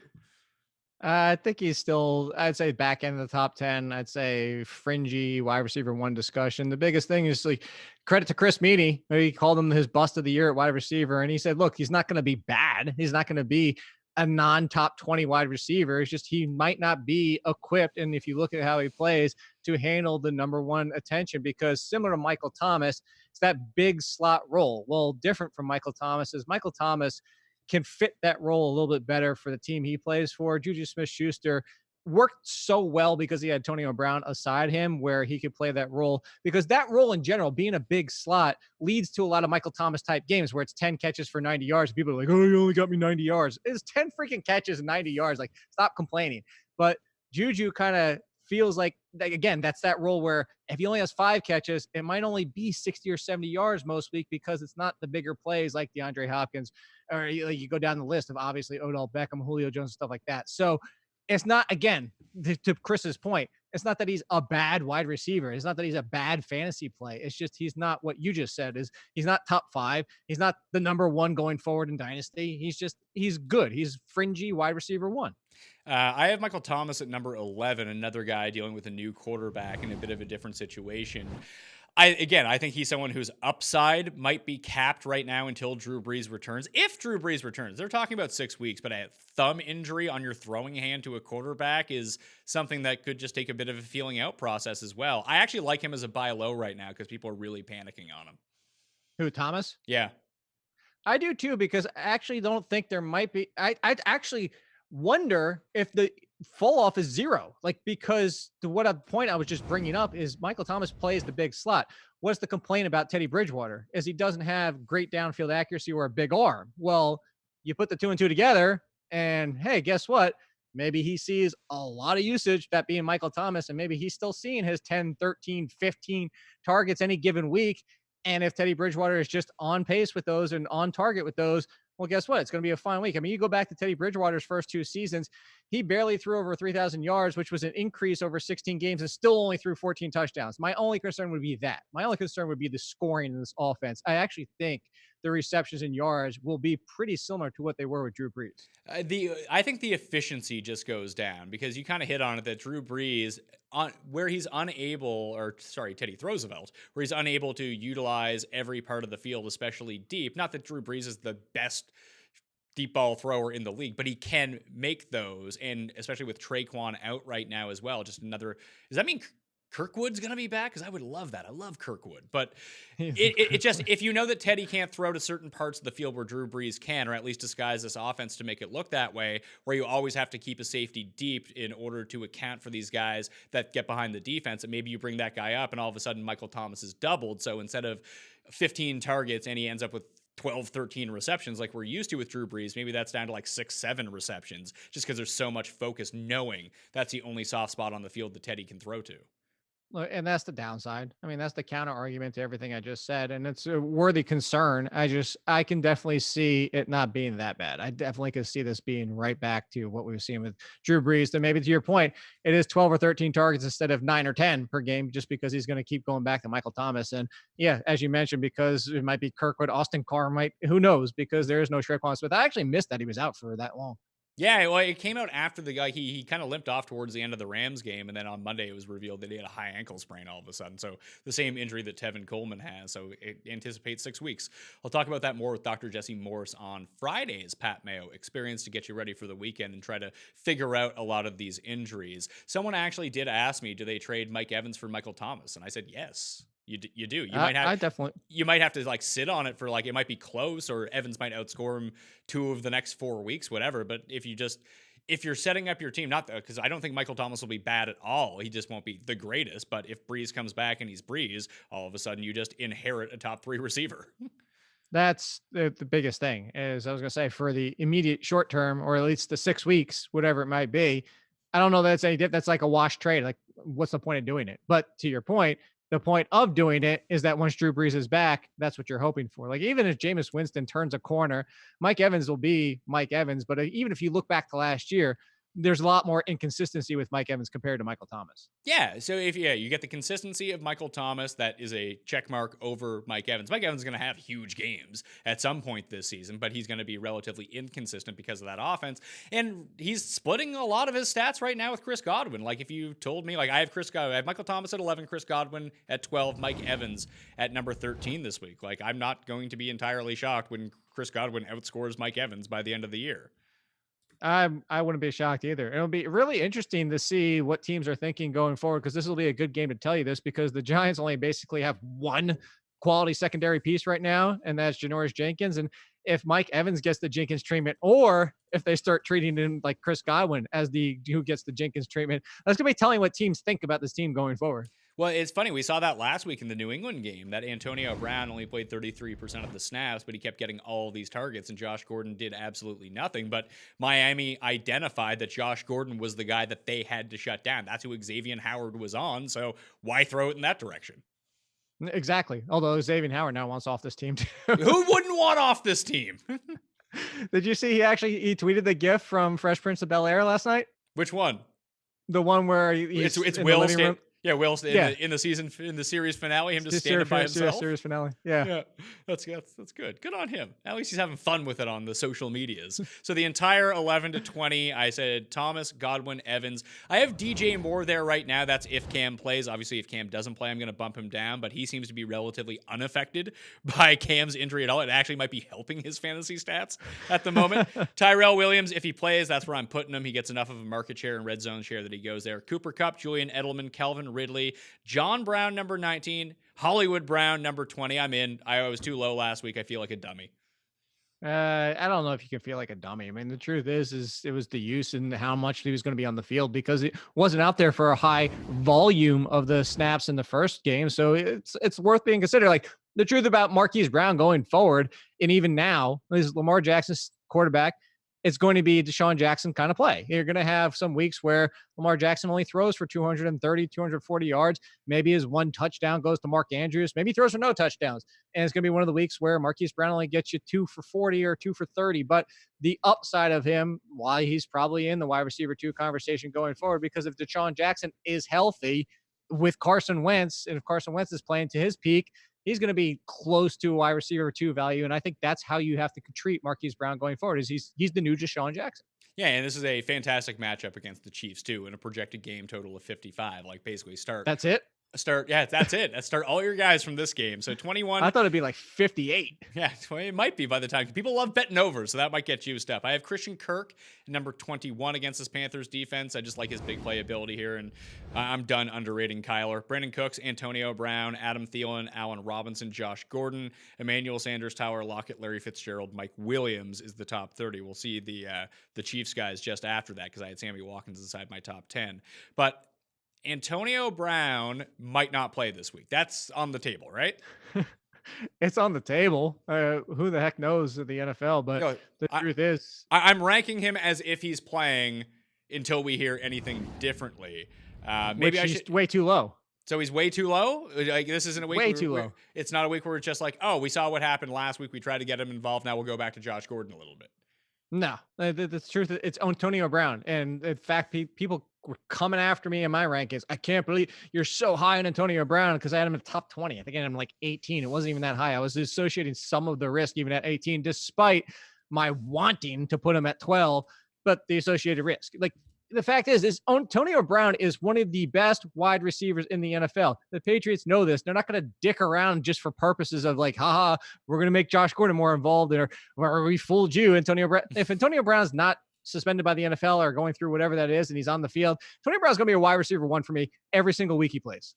S4: I think he's still, I'd say, back end of the top 10. I'd say fringy wide receiver 1 discussion. The biggest thing is, like, credit to Chris Meany. He called him his bust of the year at wide receiver. And he said, look, he's not going to be bad. He's not going to be a non-top 20 wide receiver. It's just he might not be equipped. And if you look at how he plays, to handle the number 1 attention, because similar to Michael Thomas, it's that big slot role. Well, different from Michael Thomas is Michael Thomas can fit that role a little bit better for the team he plays for. Juju Smith-Schuster worked so well because he had Antonio Brown aside him, where he could play that role, because that role in general, being a big slot, leads to a lot of Michael Thomas type games where it's 10 catches for 90 yards. People are like, oh, you only got me 90 yards. It's 10 freaking catches and 90 yards. Like, stop complaining. But Juju kind of feels like, again, that's that role where if he only has 5 catches, it might only be 60 or 70 yards most week, because it's not the bigger plays like DeAndre Hopkins, or you go down the list of obviously Odell Beckham, Julio Jones, stuff like that. So it's not, again, to Chris's point, it's not that he's a bad wide receiver. It's not that he's a bad fantasy play. It's just he's not what you just said. Is he's not top 5. He's not the number 1 going forward in Dynasty. He's good. He's fringy wide receiver 1.
S3: I have Michael Thomas at number 11, another guy dealing with a new quarterback in a bit of a different situation. I think he's someone whose upside might be capped right now until Drew Brees returns. If Drew Brees returns, they're talking about 6 weeks, but a thumb injury on your throwing hand to a quarterback is something that could just take a bit of a feeling out process as well. I actually like him as a buy low right now because people are really panicking on him.
S4: Who, Thomas?
S3: Yeah.
S4: I do too, because I actually don't think there might be. I actually wonder if fall off is zero. Like, because what a point I was just bringing up is Michael Thomas plays the big slot. What's the complaint about Teddy Bridgewater? Is he doesn't have great downfield accuracy or a big arm. Well, you put the two and two together, and hey, guess what? Maybe he sees a lot of usage, that being Michael Thomas, and maybe he's still seeing his 10, 13, 15 targets any given week. And if Teddy Bridgewater is just on pace with those and on target with those, well, guess what? It's going to be a fine week. I mean, you go back to Teddy Bridgewater's first two seasons, he barely threw over 3,000 yards, which was an increase over 16 games, and still only threw 14 touchdowns. My only concern would be that. My only concern would be the scoring in this offense. I actually think the receptions and yards will be pretty similar to what they were with Drew Brees.
S3: I think the efficiency just goes down because you kind of hit on it that Drew Brees, where he's unable, or sorry, Teddy Roosevelt, where he's unable to utilize every part of the field, especially deep. Not that Drew Brees is the best deep ball thrower in the league, but he can make those, and especially with Traquan out right now as well. Just another. Does that mean Kirkwood's going to be back? Because I would love that. I love Kirkwood, but it just, if you know that Teddy can't throw to certain parts of the field where Drew Brees can, or at least disguise this offense to make it look that way, where you always have to keep a safety deep in order to account for these guys that get behind the defense, and maybe you bring that guy up and all of a sudden Michael Thomas is doubled. So instead of 15 targets and he ends up with 12, 13 receptions like we're used to with Drew Brees, maybe that's down to like 6, 7 receptions, just because there's so much focus knowing that's the only soft spot on the field that Teddy can throw to.
S4: And that's the downside. I mean, that's the counter argument to everything I just said. And it's a worthy concern. I can definitely see it not being that bad. I definitely could see this being right back to what we were seeing with Drew Brees. Then maybe to your point, it is 12 or 13 targets instead of 9 or 10 per game, just because he's going to keep going back to Michael Thomas. And yeah, as you mentioned, because it might be Kirkwood, Austin Carr might, who knows, because there is no Traquan Smith. I actually missed that he was out for that long.
S3: Yeah, well, it came out after the guy, he kind of limped off towards the end of the Rams game, and then on Monday it was revealed that he had a high ankle sprain all of a sudden. So the same injury that Tevin Coleman has. So it anticipates 6 weeks. I'll talk about that more with Dr. Jesse Morse on Friday's Pat Mayo Experience to get you ready for the weekend and try to figure out a lot of these injuries. Someone actually did ask me, do they trade Mike Evans for Michael Thomas? And I said, yes. You do.
S4: I definitely.
S3: You might have to like sit on it for like, it might be close, or Evans might outscore him 2 of the next 4 weeks, whatever. But if you're setting up your team, not because I don't think Michael Thomas will be bad at all. He just won't be the greatest. But if Breeze comes back and he's Breeze, all of a sudden you just inherit a top 3 receiver.
S4: That's the biggest thing, is I was going to say, for the immediate short term, or at least the 6 weeks, whatever it might be. I don't know that's that's like a wash trade. Like, what's the point of doing it? But to your point, the point of doing it is that once Drew Brees is back, that's what you're hoping for. Like, even if Jameis Winston turns a corner, Mike Evans will be Mike Evans. But even if you look back to last year, there's a lot more inconsistency with Mike Evans compared to Michael Thomas.
S3: Yeah, so you get the consistency of Michael Thomas, that is a check mark over Mike Evans. Mike Evans is going to have huge games at some point this season, but he's going to be relatively inconsistent because of that offense. And he's splitting a lot of his stats right now with Chris Godwin. Like, if you told me, like, I have Michael Thomas at 11, Chris Godwin at 12, Mike Evans at number 13 this week. Like, I'm not going to be entirely shocked when Chris Godwin outscores Mike Evans by the end of the year.
S4: I wouldn't be shocked either. It'll be really interesting to see what teams are thinking going forward, because this will be a good game to tell you this, because the Giants only basically have one quality secondary piece right now, and that's Janoris Jenkins. And if Mike Evans gets the Jenkins treatment, or if they start treating him like Chris Godwin as the who gets the Jenkins treatment, that's going to be telling what teams think about this team going forward.
S3: Well, it's funny. We saw that last week in the New England game, that Antonio Brown only played 33% of the snaps, but he kept getting all these targets, and Josh Gordon did absolutely nothing. But Miami identified that Josh Gordon was the guy that they had to shut down. That's who Xavier Howard was on, so why throw it in that direction?
S4: Exactly. Although Xavier Howard now wants off this team too.
S3: Who wouldn't want off this team?
S4: Did you see he tweeted the GIF from Fresh Prince of Bel-Air last night?
S3: Which one?
S4: The one where it's
S3: Will in the series finale, him just standing by himself.
S4: Series finale. Yeah.
S3: That's good. Good on him. At least he's having fun with it on the social medias. So the entire 11 to 20, I said Thomas, Godwin, Evans. I have DJ Moore there right now. That's if Cam plays. Obviously, if Cam doesn't play, I'm going to bump him down, but he seems to be relatively unaffected by Cam's injury at all. It actually might be helping his fantasy stats at the moment. Tyrell Williams, if he plays, that's where I'm putting him. He gets enough of a market share and red zone share that he goes there. Cooper Kupp, Julian Edelman, Calvin Ridley, John Brown, number 19, Hollywood Brown, number 20. I'm in. I was too low last week. I feel like a dummy.
S4: I don't know if you can feel like a dummy. I mean, the truth is it was the use and how much he was going to be on the field because it wasn't out there for a high volume of the snaps in the first game. So it's worth being considered. Like the truth about Marquise Brown going forward, and even now, is Lamar Jackson's quarterback. It's going to be Deshaun Jackson kind of play. You're going to have some weeks where Lamar Jackson only throws for 230, 240 yards. Maybe his one touchdown goes to Mark Andrews. Maybe he throws for no touchdowns. And it's going to be one of the weeks where Marquise Brown only gets you 2 for 40 or 2 for 30. But the upside of him, why he's probably in the wide receiver 2 conversation going forward, because if Deshaun Jackson is healthy with Carson Wentz, and if Carson Wentz is playing to his peak, he's going to be close to a wide receiver 2 value. And I think that's how you have to treat Marquise Brown going forward, is he's the new Deshaun Jackson.
S3: Yeah, and this is a fantastic matchup against the Chiefs too, in a projected game total of 55. Like basically
S4: That's it.
S3: That's it. Let's start all your guys from this game. So 21.
S4: I thought it'd be like 58.
S3: Yeah, it might be by the time people love betting over, so that might get juiced up. I have Christian Kirk, number 21 against this Panthers defense. I just like his big playability here, and I'm done underrating Kyler. Brandon Cooks, Antonio Brown, Adam Thielen, Allen Robinson, Josh Gordon, Emmanuel Sanders, Tyler Lockett, Larry Fitzgerald, Mike Williams is the top 30. We'll see the Chiefs guys just after that because I had Sammy Watkins inside my top 10. But Antonio Brown might not play this week. That's on the table, right?
S4: It's on the table. Who the heck knows of the NFL? But the truth is,
S3: I'm ranking him as if he's playing until we hear anything differently. Maybe I should
S4: way too low.
S3: So he's way too low. Like this isn't a week
S4: way too low.
S3: It's not a week where it's just like, oh, we saw what happened last week. We tried to get him involved. Now we'll go back to Josh Gordon a little bit.
S4: No, the truth. It's Antonio Brown, and in fact, people were coming after me in my rankings. I can't believe you're so high on Antonio Brown because I had him in the top 20. I think I had him like 18. It wasn't even that high. I was associating some of the risk even at 18, despite my wanting to put him at 12. But the associated risk, like the fact is Antonio Brown is one of the best wide receivers in the NFL. The Patriots know this. They're not going to dick around just for purposes of like, haha, we're going to make Josh Gordon more involved, or we fooled you, Antonio Brown. If Antonio Brown's not suspended by the NFL or going through whatever that is, and he's on the field, Antonio Brown's going to be a wide receiver 1 for me every single week he plays.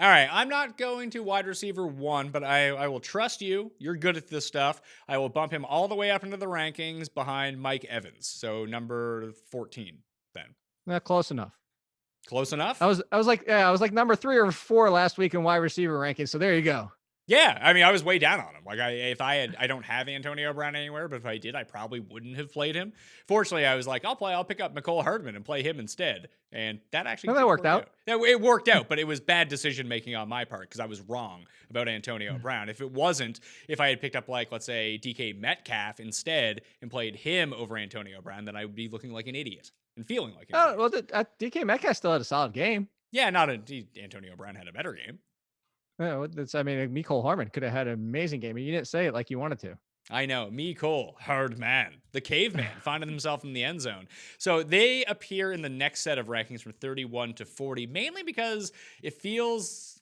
S3: All right, I'm not going to wide receiver 1, but I will trust you. You're good at this stuff. I will bump him all the way up into the rankings behind Mike Evans. So number 14 then.
S4: Not close enough.
S3: Close enough?
S4: I was like number 3 or 4 last week in wide receiver rankings. So there you go.
S3: Yeah, I mean, I was way down on him. Like, I don't have Antonio Brown anywhere, but if I did, I probably wouldn't have played him. Fortunately, I was like, I'll pick up Mecole Hardman and play him instead, and that actually
S4: that worked out.
S3: Yeah, it worked out, but it was bad decision making on my part because I was wrong about Antonio Brown. If I had picked up like let's say DK Metcalf instead and played him over Antonio Brown, then I would be looking like an idiot and feeling like an idiot.
S4: Well, DK Metcalf still had a solid game.
S3: Yeah, Antonio Brown had a better game.
S4: Mecole Hardman could have had an amazing game, and you didn't say it like you wanted to.
S3: I know. Mecole, hard man. The caveman finding himself in the end zone. So they appear in the next set of rankings from 31 to 40, mainly because it feels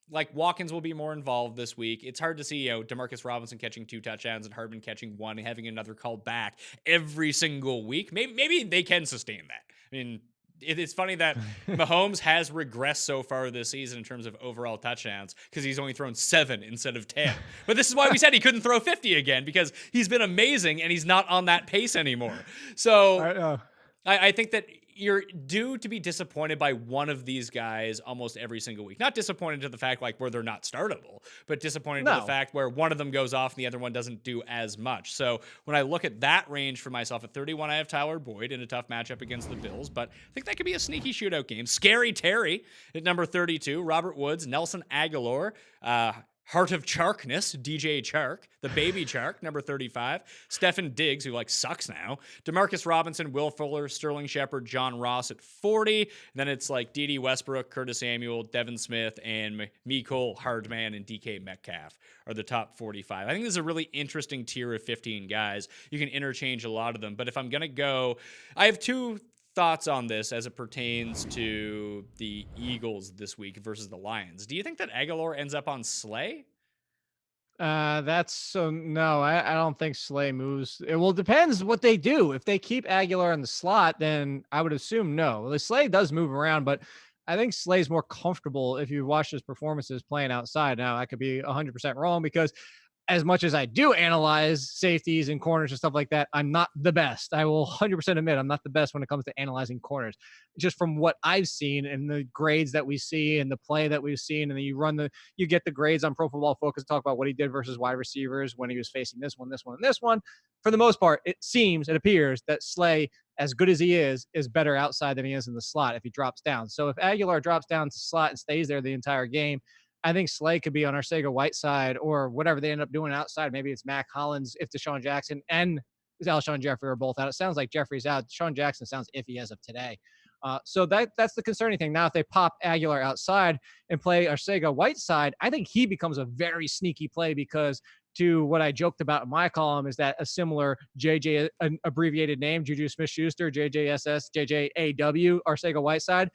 S3: like Watkins will be more involved this week. It's hard to see, DeMarcus Robinson catching 2 touchdowns and Hardman catching 1 and having another called back every single week. Maybe they can sustain that. I mean, it's funny that Mahomes has regressed so far this season in terms of overall touchdowns because he's only thrown 7 instead of 10. But this is why we said he couldn't throw 50 again, because he's been amazing and he's not on that pace anymore. So I think that you're due to be disappointed by one of these guys almost every single week. Not disappointed to the fact like where they're not startable, but disappointed to the fact where one of them goes off and the other one doesn't do as much. So when I look at that range for myself at 31, I have Tyler Boyd in a tough matchup against the Bills, but I think that could be a sneaky shootout game. Scary Terry at number 32, Robert Woods, Nelson Aguilar, Heart of Charkness, DJ Chark, the baby Chark, number 35. Stefan Diggs, who sucks now. DeMarcus Robinson, Will Fuller, Sterling Shepard, John Ross at 40. And then it's like D.D. Westbrook, Curtis Samuel, Devin Smith, and Mecole Hardman and DK Metcalf are the top 45. I think this is a really interesting tier of 15 guys. You can interchange a lot of them. But if I'm going to go, I have 2 thoughts on this as it pertains to the Eagles this week versus the Lions. Do you think that Aguilar ends up on Slay?
S4: No, I don't think Slay moves. It depends what they do. If they keep Aguilar in the slot, then I would assume no. The Slay does move around, but I think Slay's more comfortable if you watch his performances playing outside. Now, I could be 100% wrong because as much as I do analyze safeties and corners and stuff like that, I'm not the best. I will 100% admit I'm not the best when it comes to analyzing corners. Just from what I've seen and the grades that we see and the play that we've seen, and then you get the grades on Pro Football Focus, talk about what he did versus wide receivers when he was facing this one, this one, and this one. For the most part, it appears that Slay, as good as he is better outside than he is in the slot if he drops down. So if Aguilar drops down to slot and stays there the entire game, I think Slay could be on Arcega-Whiteside or whatever they end up doing outside. Maybe it's Mac Hollins if Deshaun Jackson and Alshon Jeffrey are both out. It sounds like Jeffrey's out. Deshaun Jackson sounds iffy as of today. So that's the concerning thing. Now, if they pop Aguilar outside and play Arcega-Whiteside, I think he becomes a very sneaky play because to what I joked about in my column is that a similar JJ an abbreviated name, Juju Smith-Schuster, JJSS, JJAW, Arcega-Whiteside,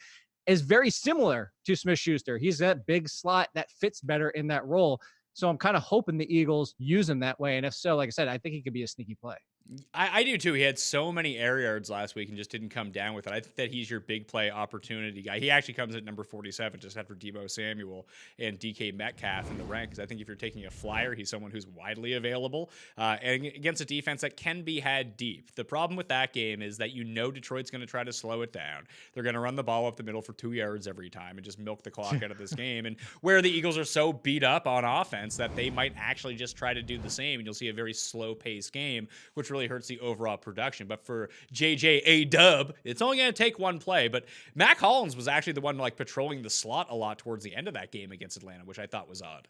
S4: is very similar to Smith-Schuster. He's that big slot that fits better in that role. So I'm kind of hoping the Eagles use him that way. And if so, like I said, I think he could be a sneaky play.
S3: I do too. He had so many air yards last week and just didn't come down with it. I think that he's your big play opportunity guy. He actually comes at number 47 just after Deebo Samuel and DK Metcalf in the rankings. I think if you're taking a flyer, he's someone who's widely available and against a defense that can be had deep. The problem with that game is that Detroit's going to try to slow it down. They're going to run the ball up the middle for 2 yards every time and just milk the clock out of this game. And where the Eagles are so beat up on offense that they might actually just try to do the same, and you'll see a very slow-paced game, which really hurts the overall production. But for JJ Dub, it's only going to take one play. But Mac Hollins was actually the one patrolling the slot a lot towards the end of that game against Atlanta, which I thought was odd.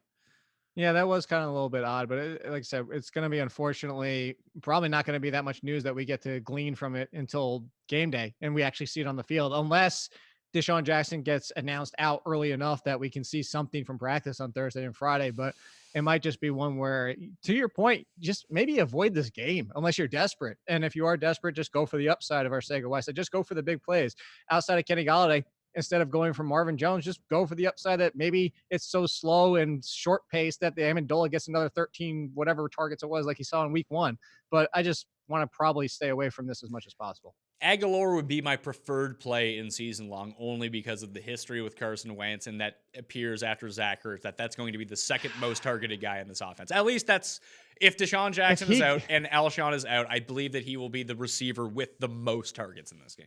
S4: Yeah, that was kind of a little bit odd, but like I said, it's going to be unfortunately probably not going to be that much news that we get to glean from it until game day and we actually see it on the field, unless Deshaun Jackson gets announced out early enough that we can see something from practice on Thursday and Friday. But it might just be one where, to your point, just maybe avoid this game unless you're desperate. And if you are desperate, just go for the upside of Arcega-Whiteside. Just go for the big plays. Outside of Kenny Golladay, instead of going for Marvin Jones, just go for the upside that maybe it's so slow and short paced that the Amendola gets another 13, whatever targets it was, like he saw in week 1. But I just want to probably stay away from this as much as possible.
S3: Aguilar would be my preferred play in season long only because of the history with Carson Wentz, and that appears after Zach Ertz that's going to be the second most targeted guy in this offense. At least that's if Deshaun Jackson is out and Alshon is out, I believe that he will be the receiver with the most targets in this game.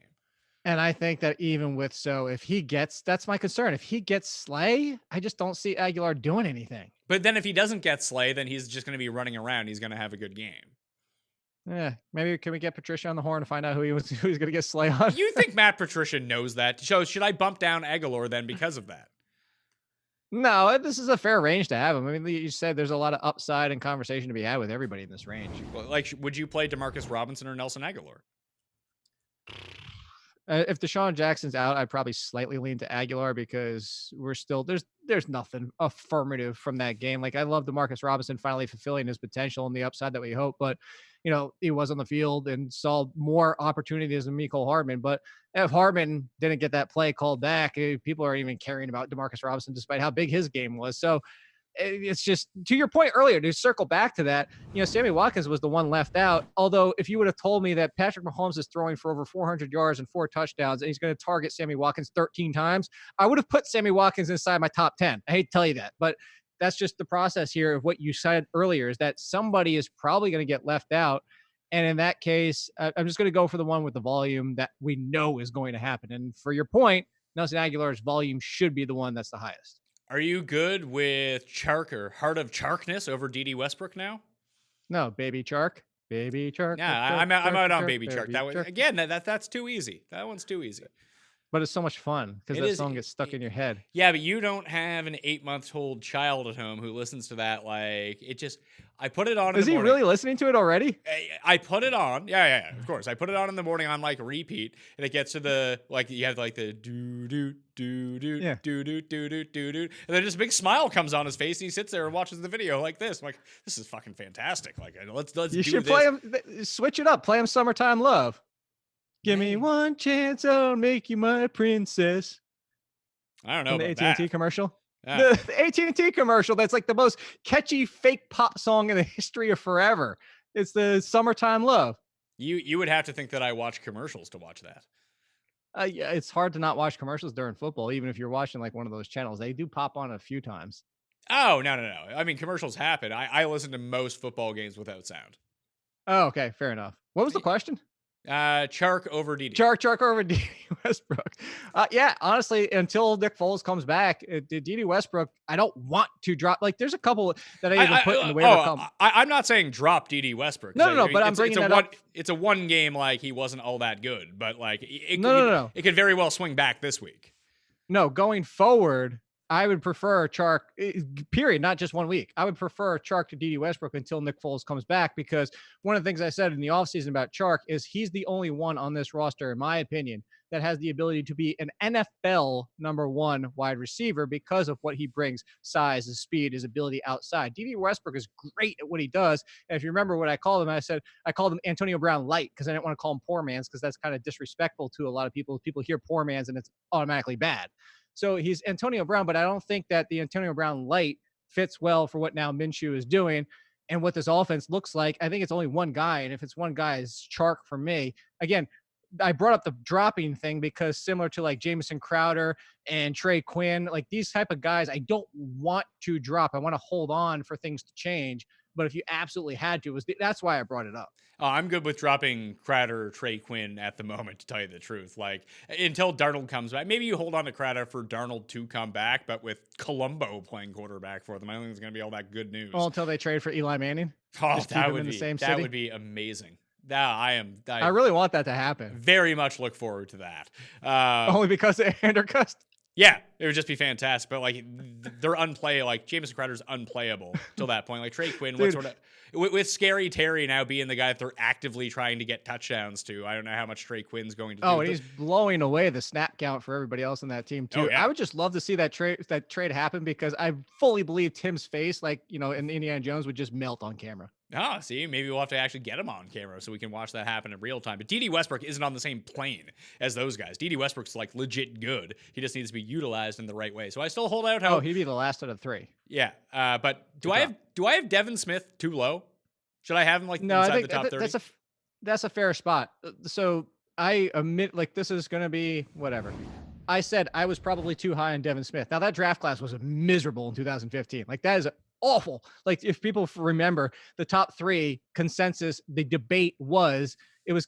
S4: And I think that even with if he gets, that's my concern. If he gets Slay, I just don't see Aguilar doing anything.
S3: But then if he doesn't get Slay, then he's just going to be running around. He's going to have a good game.
S4: Yeah, maybe can we get Patricia on the horn to find out who he's going to get Slay on?
S3: You think Matt Patricia knows that? So should I bump down Aguilar then because of that?
S4: No, this is a fair range to have him. I mean, you said there's a lot of upside and conversation to be had with everybody in this range.
S3: Well, like, would you play Demarcus Robinson or Nelson Aguilar?
S4: If Deshaun Jackson's out, I'd probably slightly lean to Aguilar because we're still there's nothing affirmative from that game. Like I love DeMarcus Robinson finally fulfilling his potential and the upside that we hope, but he was on the field and saw more opportunities than Mecole Hardman. But if Hardman didn't get that play called back, people aren't even caring about DeMarcus Robinson despite how big his game was. So it's just, to your point earlier, to circle back to that, Sammy Watkins was the one left out. Although if you would have told me that Patrick Mahomes is throwing for over 400 yards and 4 touchdowns and he's going to target Sammy Watkins 13 times, I would have put Sammy Watkins inside my top 10. I hate to tell you that, but that's just the process here of what you said earlier, is that somebody is probably going to get left out. And in that case, I'm just going to go for the one with the volume that we know is going to happen. And for your point, Nelson Aguilar's volume should be the one that's the highest.
S3: Are you good with Chark or Heart of Charkness over D.D. Westbrook now?
S4: No, Baby Chark. Baby Chark.
S3: Yeah, I'm out on Baby Chark. That was, again, that's too easy. That one's too easy.
S4: But it's so much fun because that song gets stuck in your head.
S3: Yeah, but you don't have an 8-month-old child at home who listens to that. Like, it just, I put it on.
S4: Is he really listening to it already?
S3: I put it on. Yeah, of course. I put it on in the morning on like repeat, and it gets to the you have like the do do do do do do do do do do, and then just a big smile comes on his face, and he sits there and watches the video like this. I'm like, this is fucking fantastic. Like, let's
S4: you should play him. Switch it up. Play him "Summertime Love." Give me one chance, I'll make you my princess.
S3: I don't know about
S4: the AT&T commercial.
S3: Yeah.
S4: The AT&T commercial that's like the most catchy fake pop song in the history of forever. It's the "Summertime Love."
S3: You would have to think that I watch commercials to watch that.
S4: Yeah, it's hard to not watch commercials during football, even if you're watching like one of those channels. They do pop on a few times.
S3: Oh, no. I mean, commercials happen. I listen to most football games without sound.
S4: Oh, okay, fair enough. What was the question?
S3: Chark over Didi.
S4: Chark over D. Westbrook. Yeah, honestly, until Nick Foles comes back, D. Westbrook, I don't want to drop. Like, there's a couple that I even put in the waiver column.
S3: I'm not saying drop Didi Westbrook.
S4: No, but I'm bringing that up.
S3: It's a one game, like, he wasn't all that good, but like
S4: No.
S3: It could very well swing back this week.
S4: No, going forward, I would prefer Chark, period, not just 1 week. I would prefer Chark to D. Westbrook until Nick Foles comes back, because one of the things I said in the offseason about Chark is he's the only one on this roster, in my opinion, that has the ability to be an NFL #1 wide receiver because of what he brings: size, his speed, his ability outside. D. Westbrook is great at what he does. And if you remember what I called him, I called him Antonio Brown light, because I didn't want to call him poor man's, because that's kind of disrespectful to a lot of people. People hear poor man's and it's automatically bad. So he's Antonio Brown, but I don't think that the Antonio Brown light fits well for what now Minshew is doing and what this offense looks like. I think it's only one guy, and if it's one guy, it's Chark for me. Again, I brought up the dropping thing because similar to like Jamison Crowder and Trey Quinn, like these type of guys, I don't want to drop. I want to hold on for things to change. But if you absolutely had to, that's why I brought it up.
S3: I'm good with dropping Crowder or Trey Quinn at the moment, to tell you the truth. Like, until Darnold comes back. Maybe you hold on to Crowder for Darnold to come back, but with Colombo playing quarterback for them, I don't think it's going to be all that good news.
S4: Well, until they trade for Eli Manning.
S3: Oh, that would be amazing. I
S4: really want that to happen.
S3: Very much look forward to that.
S4: Only because of Andercust?
S3: Yeah, it would just be fantastic. But like, they're unplayable. Like, Jamison Crowder's unplayable till that point. Like, Trey Quinn, what sort of with Scary Terry now being the guy that they're actively trying to get touchdowns to, I don't know how much Trey Quinn's going to do.
S4: Oh, and he's blowing away the snap count for everybody else in that team too.
S3: Oh, yeah.
S4: I would just love to see that trade happen, because I fully believe Tim's face, like, in Indiana Jones, would just melt on camera.
S3: Oh, see, maybe we'll have to actually get him on camera so we can watch that happen in real time. But D. Westbrook isn't on the same plane as those guys. D. Westbrook's like legit good. He just needs to be utilized in the right way. So I still hold out hope.
S4: Oh, he'd be the last out of 3.
S3: Yeah, but do I have Devin Smith too low? Should I have him like
S4: no?
S3: Inside
S4: I think
S3: the top 30?
S4: That's a fair spot. So I admit, like, this is going to be whatever. I said I was probably too high on Devin Smith. Now, that draft class was miserable in 2015. Like, that is awful. Like, if people remember the top 3 consensus, the debate was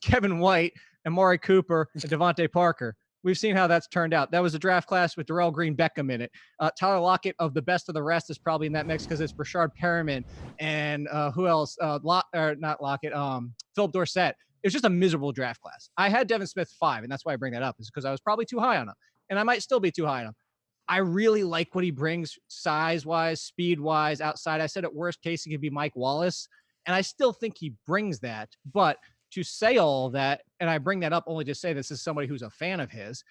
S4: Kevin White, Amari Cooper, and Devontae Parker. We've seen how that's turned out. That was a draft class with Darrell Green Beckham in it. Tyler Lockett, of the best of the rest, is probably in that mix because it's Brashard Perriman and who else? Not Lockett. Philip Dorsett. It was just a miserable draft class. I had Devin Smith 5, and that's why I bring that up, is because I was probably too high on him, and I might still be too high on him. I really like what he brings size-wise, speed-wise, outside. I said at worst case he could be Mike Wallace, and I still think he brings that. But to say all of that, and I bring that up only to say this is somebody who's a fan of his,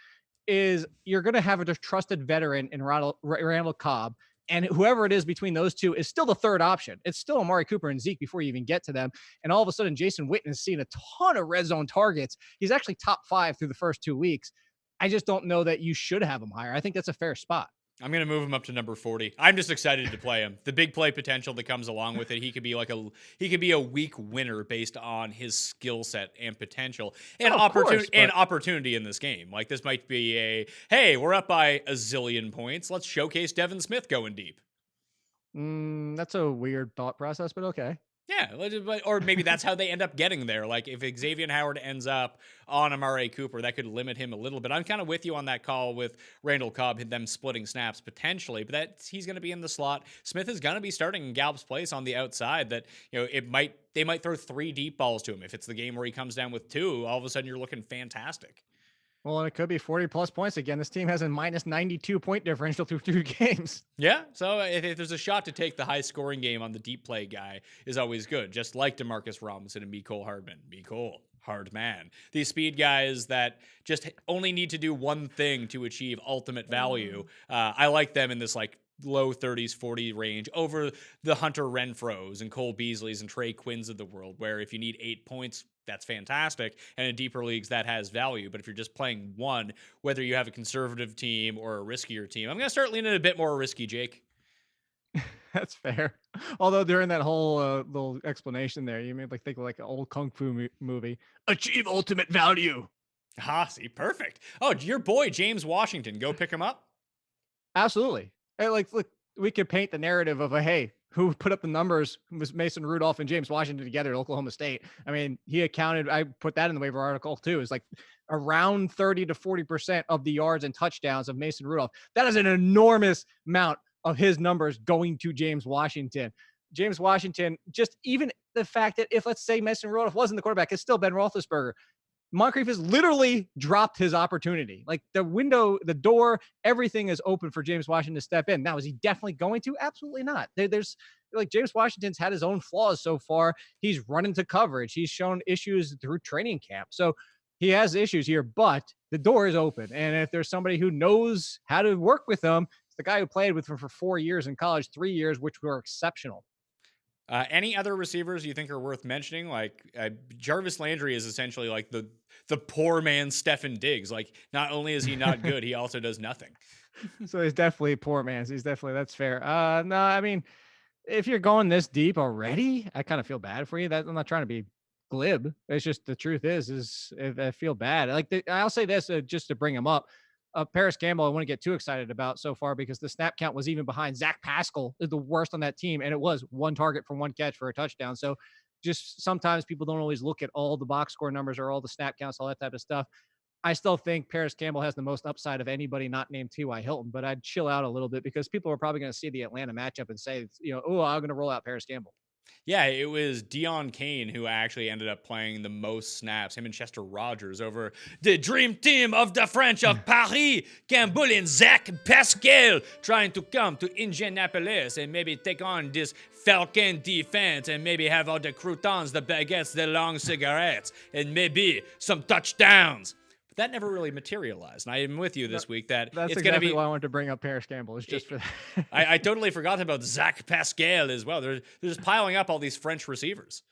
S4: is you're going to have a trusted veteran in Randall Cobb, and whoever it is between those two is still the third option. It's still Amari Cooper and Zeke before you even get to them. And all of a sudden, Jason Witten is seeing a ton of red zone targets. He's actually top 5 through the first 2 weeks. I just don't know that you should have him higher. I think that's a fair spot.
S3: I'm going to move him up to number 40. I'm just excited to play him. The big play potential that comes along with it. He could be a week winner based on his skill set and potential and opportunity in this game. Like, this might be hey, we're up by a zillion points. Let's showcase Devin Smith going deep.
S4: That's a weird thought process, but okay.
S3: Yeah, or maybe that's how they end up getting there. Like, if Xavier Howard ends up on Amari Cooper, that could limit him a little bit. I'm kind of with you on that call with Randall Cobb, them splitting snaps potentially, but he's going to be in the slot. Smith is going to be starting in Gallup's place on the outside. That, they might throw 3 deep balls to him. If it's the game where he comes down with 2, all of a sudden you're looking fantastic.
S4: Well, and it could be 40-plus points again. This team has a minus 92 point differential through 2 games.
S3: Yeah, so if there's a shot to take the high-scoring game on the deep play guy is always good, just like DeMarcus Robinson and Mecole Hardman. Hardman. These speed guys that just only need to do one thing to achieve ultimate value. I like them in this, like, low 30s, 40 range over the Hunter Renfros and Cole Beasleys and Trey Quinns of the world, where if you need 8 points, that's fantastic. And in deeper leagues, that has value. But if you're just playing one, whether you have a conservative team or a riskier team, I'm going to start leaning a bit more risky, Jake.
S4: That's fair. Although during that whole little explanation there, you made think of like an old kung fu movie. Achieve ultimate value.
S3: See, perfect. Oh, your boy, James Washington. Go pick him up.
S4: Absolutely. Hey, look, we could paint the narrative of hey, who put up the numbers was Mason Rudolph and James Washington together at Oklahoma State. I mean, he accounted, I put that in the waiver article too. It's like around 30 to 40% of the yards and touchdowns of Mason Rudolph. That is an enormous amount of his numbers going to James Washington. James Washington, just even the fact that if, let's say, Mason Rudolph wasn't the quarterback, it's still Ben Roethlisberger. Moncrief has literally dropped his opportunity. Like the window, the door, everything is open for James Washington to step in. Now, is he definitely going to? Absolutely not. There's like James Washington's had his own flaws so far. He's run into coverage. He's shown issues through training camp. So he has issues here, but the door is open. And if there's somebody who knows how to work with him, it's the guy who played with him for 4 years in college, 3 years, which were exceptional.
S3: Any other receivers you think are worth mentioning? Like Jarvis Landry is essentially like the poor man Stefan Diggs. Like not only is he not good, he also does nothing.
S4: So he's definitely poor man. He's definitely, that's fair. No, I mean, if you're going this deep already, I kind of feel bad for you. That I'm not trying to be glib. It's just the truth is I feel bad. Like I'll say this just to bring him up. Paris Campbell, I want to get too excited about so far because the snap count was even behind Zach Pascal, is the worst on that team, and it was 1 target for 1 catch for a touchdown. So just sometimes people don't always look at all the box score numbers or all the snap counts, all that type of stuff. I still think Paris Campbell has the most upside of anybody not named T.Y. Hilton, but I'd chill out a little bit because people are probably going to see the Atlanta matchup and say, oh, I'm going to roll out Paris Campbell.
S3: Yeah, it was Deion Kane who actually ended up playing the most snaps, him and Chester Rogers, over the dream team of the French of Paris, Campbell and Zach Pascal, trying to come to Indianapolis and maybe take on this Falcon defense and maybe have all the croutons, the baguettes, the long cigarettes, and maybe some touchdowns. That never really materialized. And I am with you this week that
S4: that's
S3: it's
S4: exactly
S3: going to be
S4: why I wanted to bring up Paris Campbell. Is just for that.
S3: I totally forgot about Zach Pascal as well. They're just piling up all these French receivers.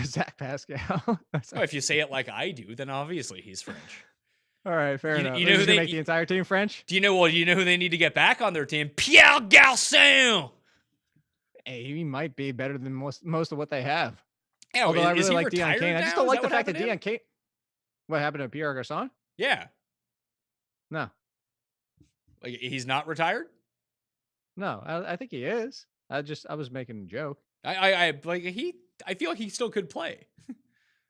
S4: Zach Pascal.
S3: Oh, if you say it like I do, then obviously he's French.
S4: All right, fair enough.
S3: You know who they
S4: make the entire team French?
S3: Do you know? Well, you know who they need to get back on their team? Pierre Garçon.
S4: Hey, he might be better than most of what they have.
S3: Yeah,
S4: although I really like
S3: Deion
S4: Kane. I just don't like the fact that Deion Kane. What happened to Pierre Garçon?
S3: Yeah.
S4: No.
S3: Like he's not retired?
S4: No, I think he is. I was making a joke.
S3: I feel like he still could play.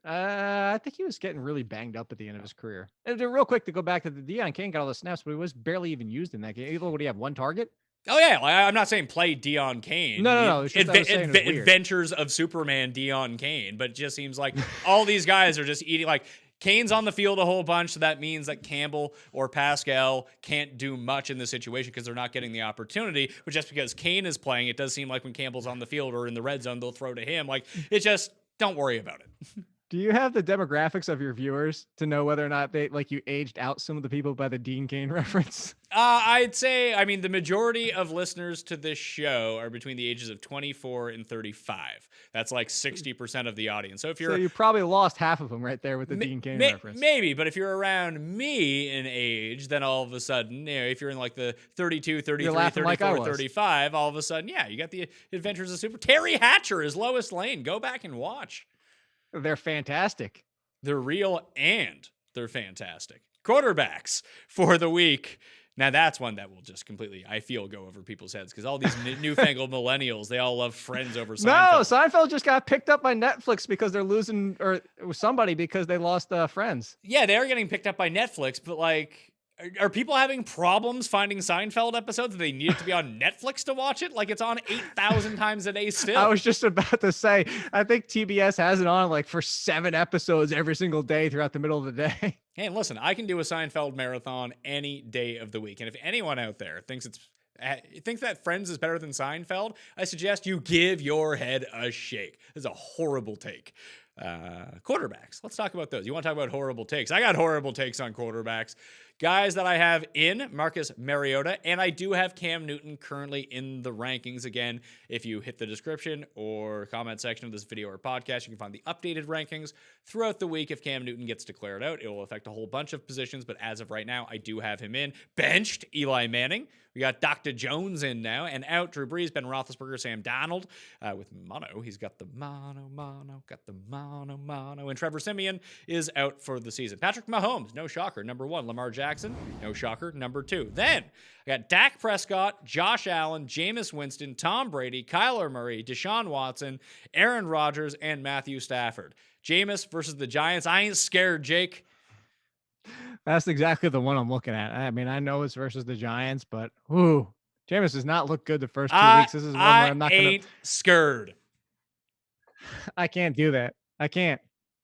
S4: I think he was getting really banged up at the end of his career. And real quick to go back to the Deion Kane got all the snaps, but he was barely even used in that game. What do you have? 1 target?
S3: Oh yeah, I'm not saying play Deion Kane.
S4: No.
S3: Adventures of Superman Deion Kane, but it just seems like all these guys are just eating like. Kane's on the field a whole bunch, so that means that Campbell or Pascal can't do much in this situation because they're not getting the opportunity. But just because Kane is playing, it does seem like when Campbell's on the field or in the red zone, they'll throw to him. Like, it's just, don't worry about it.
S4: Do you have the demographics of your viewers to know whether or not they you aged out some of the people by the Dean Kane reference?
S3: I'd say, I mean, the majority of listeners to this show are between the ages of 24 and 35. That's like 60% of the audience. So
S4: you probably lost half of them right there with the Dean Kane reference.
S3: Maybe, but if you're around me in age, then all of a sudden, if you're in like the 32, 33, 34, 35, all of a sudden, yeah, you got the Adventures of Super. Terry Hatcher is Lois Lane. Go back and watch.
S4: They're fantastic.
S3: They're real and they're fantastic. Quarterbacks for the week. Now that's one that will just completely, I feel, go over people's heads because all these newfangled millennials, they all love Friends over Seinfeld.
S4: No, Seinfeld just got picked up by Netflix because they're losing, or somebody because they lost Friends.
S3: Yeah, they are getting picked up by Netflix, but like, are people having problems finding Seinfeld episodes? They need it to be on Netflix to watch it? Like it's on 8,000 times a day still.
S4: I was just about to say, I think TBS has it on like for 7 episodes every single day throughout the middle of the day.
S3: Hey, listen, I can do a Seinfeld marathon any day of the week. And if anyone out there thinks that Friends is better than Seinfeld, I suggest you give your head a shake. This is a horrible take. Quarterbacks. Let's talk about those. You want to talk about horrible takes? I got horrible takes on quarterbacks. Guys that I have in Marcus Mariota, and I do have Cam Newton currently in the rankings. Again, if you hit the description or comment section of this video or podcast, you can find the updated rankings throughout the week. If Cam Newton gets declared out, it will affect a whole bunch of positions, but as of right now, I do have him in. Benched, Eli Manning. We got Dr. Jones in now, and out, Drew Brees, Ben Roethlisberger, Sam Darnold. With mono, he's got the mono, got the mono. mono. And Trevor Siemian is out for the season. Patrick Mahomes, no shocker, number 1. Lamar Jackson, no shocker, number 2. Then I got Dak Prescott, Josh Allen, Jameis Winston, Tom Brady, Kyler Murray, Deshaun Watson, Aaron Rodgers, and Matthew Stafford. Jameis versus the Giants. I ain't scared, Jake.
S4: That's exactly the one I'm looking at. I mean, I know it's versus the Giants, but Jameis does not look good the first 2 weeks. This is one where I'm not going to.
S3: Scared.
S4: I can't do that. I can't.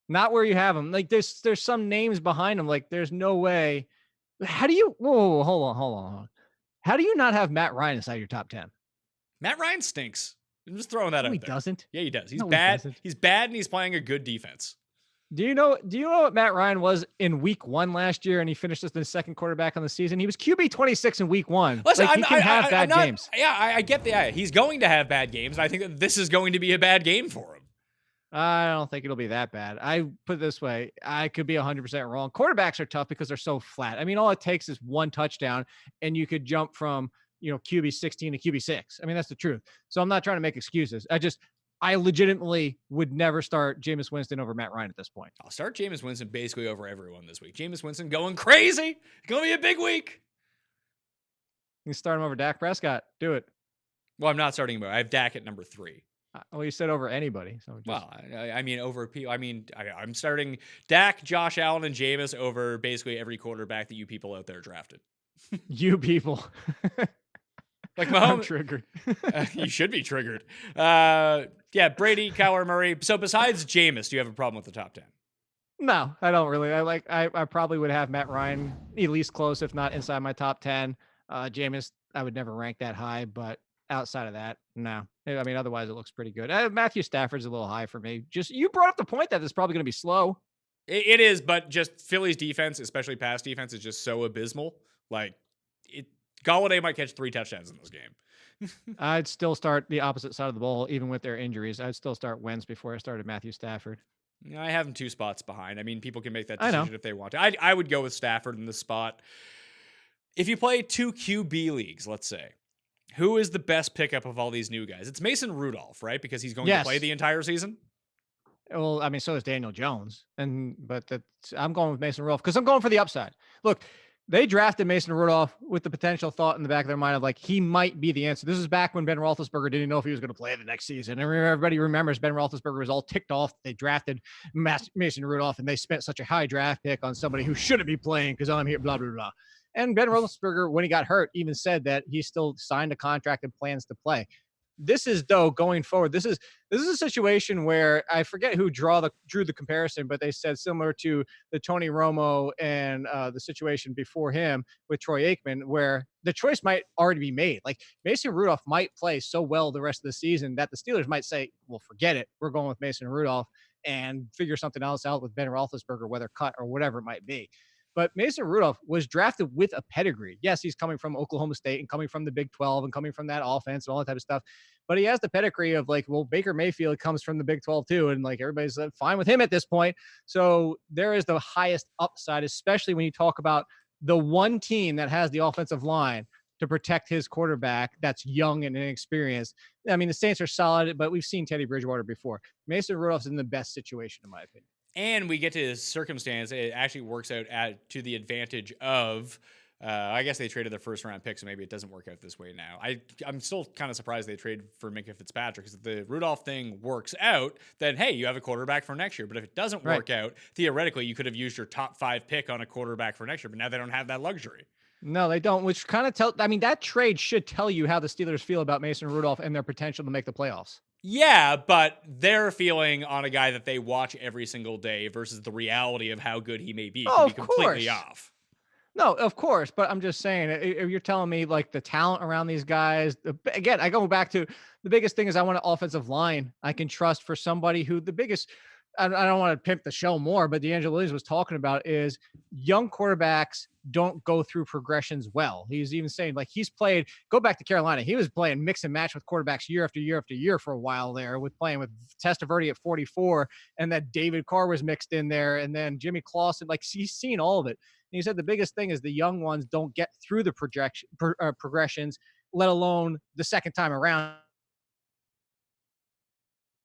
S4: Not where you have him. Like there's some names behind him. Like there's no way. How do you? Whoa, hold on. How do you not have Matt Ryan inside your top 10?
S3: Matt Ryan stinks. I'm just throwing that out
S4: He
S3: there.
S4: doesn't.
S3: Yeah, he does. He's
S4: No, he
S3: bad.
S4: doesn't.
S3: He's bad, and he's playing a good defense.
S4: Do you know what Matt Ryan was in week 1 last year, and he finished as the second quarterback on the season? He was QB 26 in week 1.
S3: Listen,
S4: like, he can have bad games.
S3: Yeah, I get the. He's going to have bad games. And I think that this is going to be a bad game for him.
S4: I don't think it'll be that bad. I put it this way. I could be 100% wrong. Quarterbacks are tough because they're so flat. I mean, all it takes is one touchdown, and you could jump from QB 16 to QB 6. I mean, that's the truth. So I'm not trying to make excuses. I legitimately would never start Jameis Winston over Matt Ryan at this point.
S3: I'll start Jameis Winston basically over everyone this week. Jameis Winston going crazy. It's going to be a big week.
S4: You start him over Dak Prescott. Do it.
S3: Well, I'm not starting him. I have Dak at number 3.
S4: Well, you said over anybody. So
S3: well, I mean over people. I mean, I'm starting Dak, Josh Allen, and Jameis over basically every quarterback that you people out there drafted.
S4: You people.
S3: Like Mahomes.
S4: I'm triggered.
S3: You should be triggered. Yeah, Brady, Kyler Murray. So besides Jameis, do you have a problem with the top 10?
S4: No, I don't really. I probably would have Matt Ryan at least close, if not inside my top 10. Jameis, I would never rank that high, but outside of that, no. I mean, otherwise it looks pretty good. Matthew Stafford's a little high for me. Just you brought up the point that it's probably going to be slow.
S3: It is, but just Philly's defense, especially pass defense, is just so abysmal. Like Galladay might catch 3 touchdowns in this game.
S4: I'd still start the opposite side of the ball, even with their injuries. I'd still start Wentz before I started Matthew Stafford.
S3: I have him 2 spots behind. I mean, people can make that decision if they want to. I would go with Stafford in this spot. If you play 2 QB leagues, let's say, who is the best pickup of all these new guys? It's Mason Rudolph, right? Because he's going to play the entire season.
S4: Well, I mean, so is Daniel Jones, but I'm going with Mason Rudolph because I'm going for the upside. Look, they drafted Mason Rudolph with the potential thought in the back of their mind of like, he might be the answer. This is back when Ben Roethlisberger didn't know if he was going to play the next season. And everybody remembers Ben Roethlisberger was all ticked off. They drafted Mason Rudolph and they spent such a high draft pick on somebody who shouldn't be playing because I'm here, blah, blah, blah. And Ben Roethlisberger, when he got hurt, even said that he still signed a contract and plans to play. This is, though, going forward, this is a situation where I forget who drew the comparison, but they said similar to the Tony Romo and the situation before him with Troy Aikman, where the choice might already be made. Like Mason Rudolph might play so well the rest of the season that the Steelers might say, well, forget it. We're going with Mason Rudolph and figure something else out with Ben Roethlisberger, whether cut or whatever it might be. But Mason Rudolph was drafted with a pedigree. Yes, he's coming from Oklahoma State and coming from the Big 12 and coming from that offense and all that type of stuff. But he has the pedigree of like, well, Baker Mayfield comes from the Big 12 too. And like everybody's fine with him at this point. So there is the highest upside, especially when you talk about the one team that has the offensive line to protect his quarterback that's young and inexperienced. I mean, the Saints are solid, but we've seen Teddy Bridgewater before. Mason Rudolph's in the best situation, in my opinion.
S3: And we get to this circumstance, it actually works out to the advantage of, I guess they traded their first round pick, so maybe it doesn't work out this way now. I'm still kind of surprised they traded for Minkah Fitzpatrick, because if the Rudolph thing works out, then hey, you have a quarterback for next year. But if it doesn't work out, theoretically, you could have used your top 5 pick on a quarterback for next year, but now they don't have that luxury.
S4: No, they don't, which kind of that trade should tell you how the Steelers feel about Mason Rudolph and their potential to make the playoffs.
S3: Yeah, but they're feeling on a guy that they watch every single day versus the reality of how good he may be can be completely off.
S4: No, of course. But I'm just saying, if you're telling me like the talent around these guys, again, I go back to the biggest thing is I want an offensive line I can trust for somebody who the biggest, I don't want to pimp the show more, but DeAngelo Williams was talking about is young quarterbacks don't go through progressions well. He's even saying like go back to Carolina. He was playing mix and match with quarterbacks year after year after year for a while there with playing with Testaverde at 44 and that David Carr was mixed in there. And then Jimmy Clausen, like he's seen all of it. And he said the biggest thing is the young ones don't get through the progressions, let alone the second time around.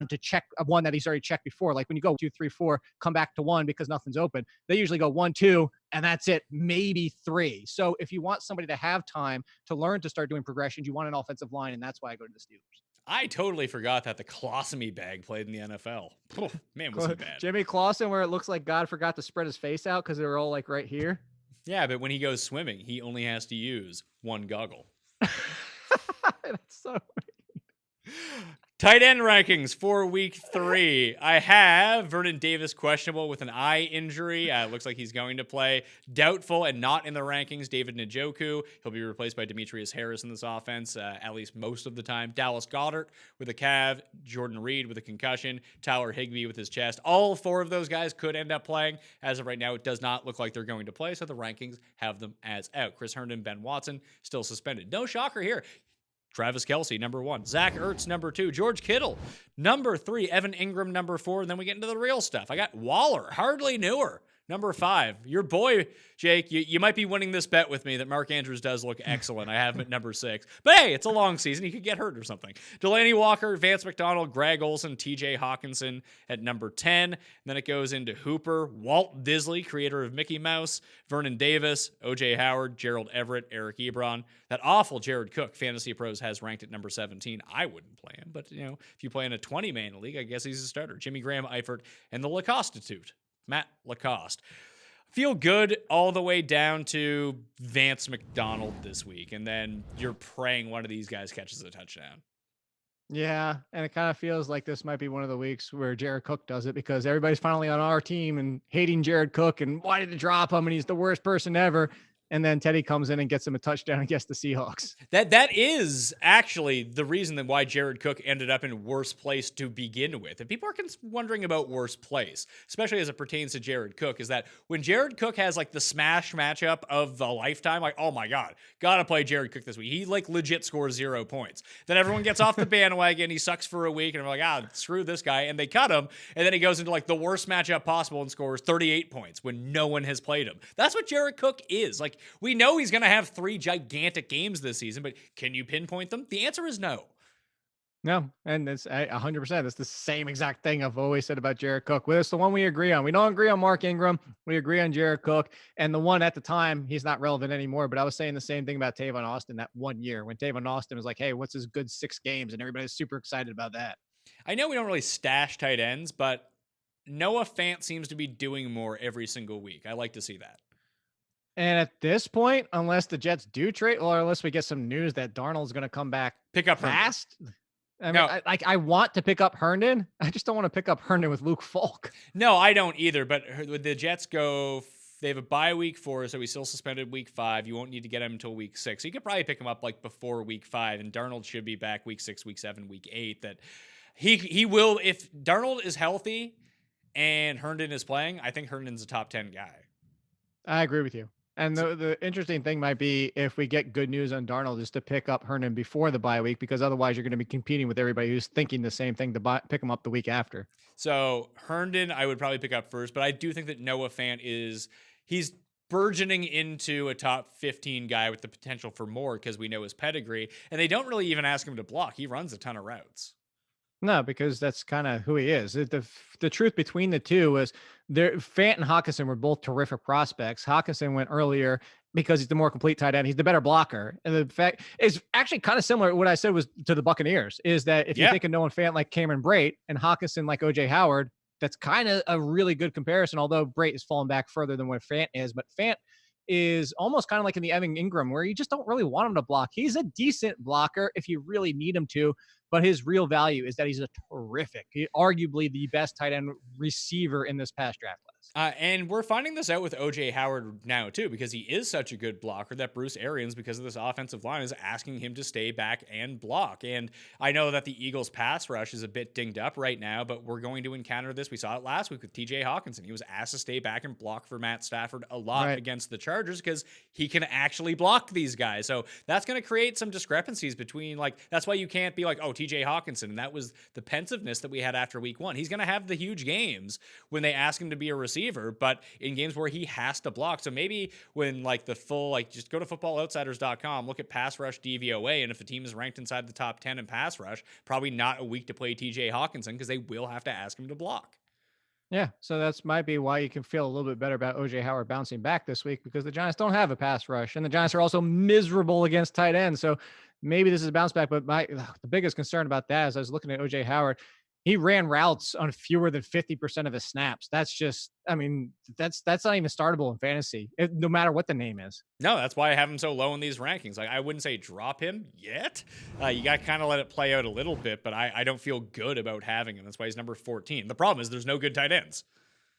S4: to check one that he's already checked before. Like when you go 2, 3, 4, come back to 1 because nothing's open. They usually go 1, 2, and that's it, maybe 3. So if you want somebody to have time to learn to start doing progressions, you want an offensive line, and that's why I go to the Steelers.
S3: I totally forgot that the colostomy bag played in the NFL. Oh, man, was he bad.
S4: Jimmy Clausen, where it looks like God forgot to spread his face out because they were all like right here.
S3: Yeah, but when he goes swimming, he only has to use one goggle.
S4: That's so
S3: Tight end rankings for week 3. I have Vernon Davis questionable with an eye injury. Looks like he's going to play. Doubtful and not in the rankings, David Njoku. He'll be replaced by Demetrius Harris in this offense, at least most of the time. Dallas Goedert with a calf. Jordan Reed with a concussion. Tyler Higbee with his chest. All 4 of those guys could end up playing. As of right now, it does not look like they're going to play, so the rankings have them as out. Chris Herndon, Ben Watson, still suspended. No shocker here. Travis Kelce, number 1. Zach Ertz, number 2. George Kittle, number 3. Evan Ingram, number 4. And then we get into the real stuff. I got Waller, hardly newer, number 5. Your boy, Jake, you might be winning this bet with me that Mark Andrews does look excellent. I have him at number 6. But hey, it's a long season. He could get hurt or something. Delaney Walker, Vance McDonald, Greg Olsen, TJ Hawkinson at number 10. And then it goes into Hooper, Walt Disley, creator of Mickey Mouse, Vernon Davis, OJ Howard, Gerald Everett, Eric Ebron. That awful Jared Cook, Fantasy Pros has ranked at number 17. I wouldn't play him, but if you play in a 20-man league, I guess he's a starter. Jimmy Graham, Eifert, and the Lacoste-tute, Matt Lacoste. Feel good all the way down to Vance McDonald this week, and then you're praying one of these guys catches a touchdown.
S4: Yeah, and it kind of feels like this might be one of the weeks where Jared Cook does it because everybody's finally on our team and hating Jared Cook and why did they drop him and he's the worst person ever. And then Teddy comes in and gets him a touchdown against the Seahawks.
S3: That is actually the reason that why Jared Cook ended up in worst place to begin with. And people are wondering about worst place, especially as it pertains to Jared Cook, is that when Jared Cook has like the smash matchup of the lifetime, like, oh my God, gotta play Jared Cook this week. He like legit scores 0 points. Then everyone gets off the bandwagon. He sucks for a week and we're like, screw this guy. And they cut him. And then he goes into like the worst matchup possible and scores 38 points when no one has played him. That's what Jared Cook is. Like, we know he's going to have 3 gigantic games this season, but can you pinpoint them? The answer is no.
S4: No, and it's 100%. It's the same exact thing I've always said about Jared Cook. Well, it's the one we agree on. We don't agree on Mark Ingram. We agree on Jared Cook. And the one at the time, he's not relevant anymore. But I was saying the same thing about Tavon Austin that one year when Tavon Austin was like, hey, what's his good 6 games? And everybody's super excited about that.
S3: I know we don't really stash tight ends, but Noah Fant seems to be doing more every single week. I like to see that.
S4: And at this point, unless the Jets do trade, or unless we get some news that Darnold's going to come back
S3: pick up
S4: fast,
S3: Herndon.
S4: I want to pick up Herndon. I just don't want to pick up Herndon with Luke Falk.
S3: No, I don't either. But the Jets they have a bye week 4, so we still suspended week 5. You won't need to get him until week 6. So you could probably pick him up like before week 5, and Darnold should be back week 6, week 7, week 8. That he will, if Darnold is healthy and Herndon is playing, I think Herndon's a top 10 guy.
S4: I agree with you. And the interesting thing might be if we get good news on Darnold is to pick up Herndon before the bye week, because otherwise you're going to be competing with everybody who's thinking the same thing to pick him up the week after.
S3: So Herndon, I would probably pick up first, but I do think that Noah Fant he's burgeoning into a top 15 guy with the potential for more because we know his pedigree, and they don't really even ask him to block. He runs a ton of routes.
S4: No, because that's kind of who he is. The truth between the two is Fant and Hawkinson were both terrific prospects. Hawkinson went earlier because he's the more complete tight end. He's the better blocker. And the fact is actually kind of similar to what I said was to the Buccaneers, is that if you think of Noah Fant like Cameron Brate and Hawkinson like OJ Howard, that's kind of a really good comparison, although Brate is falling back further than what Fant is. But Fant is almost kind of like in the Evan Ingram, where you just don't really want him to block. He's a decent blocker if you really need him to, but his real value is that he's arguably the best tight end receiver in this past draft class.
S3: And we're finding this out with OJ Howard now too, because he is such a good blocker that Bruce Arians, because of this offensive line, is asking him to stay back and block. And I know that the Eagles pass rush is a bit dinged up right now, but we're going to encounter this. We saw it last week with TJ Hawkinson. He was asked to stay back and block for Matt Stafford a lot against the Chargers because he can actually block these guys. So that's going to create some discrepancies between, like, that's why you can't be like, oh, TJ TJ Hawkinson. And that was the pensiveness that we had after week 1. He's going to have the huge games when they ask him to be a receiver, but in games where he has to block. So maybe when like the full, like just go to footballoutsiders.com, look at pass rush DVOA. And if the team is ranked inside the top 10 in pass rush, probably not a week to play TJ Hawkinson because they will have to ask him to block.
S4: Yeah, so that's might be why you can feel a little bit better about OJ Howard bouncing back this week, because the Giants don't have a pass rush, and the Giants are also miserable against tight ends. So maybe this is a bounce back. But the biggest concern about that is I was looking at OJ Howard. He ran routes on fewer than 50% of his snaps. That's just, I mean, that's not even startable in fantasy, no matter what the name is.
S3: No, that's why I have him so low in these rankings. Like, I wouldn't say drop him yet. You got to kind of let it play out a little bit, but I don't feel good about having him. That's why he's number 14. The problem is there's no good tight ends.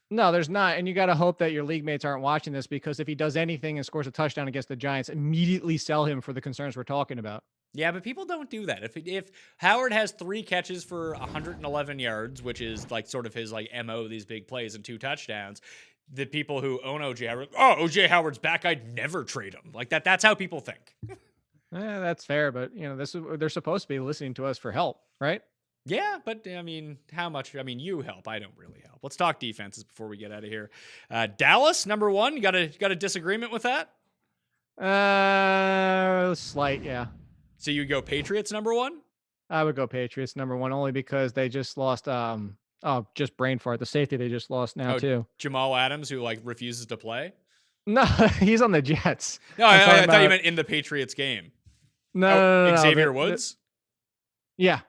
S4: No, there's not. And you got to hope that your league mates aren't watching this, because if he does anything and scores a touchdown against the Giants, immediately sell him for the concerns we're talking about.
S3: Yeah, but people don't do that. If Howard has 3 catches for 111 yards, which is like sort of his like MO, these big plays, and 2 touchdowns, the people who own OJ Howard, OJ Howard's back, I'd never trade him. Like that's how people think.
S4: That's fair, but they're supposed to be listening to us for help, right?
S3: Yeah, but I mean, how much? I mean, you help. I don't really help. Let's talk defenses before we get out of here. Dallas, number 1. You got a disagreement with that?
S4: Slight, yeah.
S3: So you go Patriots number 1?
S4: I would go Patriots number 1 only because they just lost. Just brain fart. The safety they just lost now too.
S3: Jamal Adams, who like refuses to play.
S4: No, he's on the Jets.
S3: No, I thought you meant in the Patriots game.
S4: No,
S3: Xavier Woods.
S4: Yeah.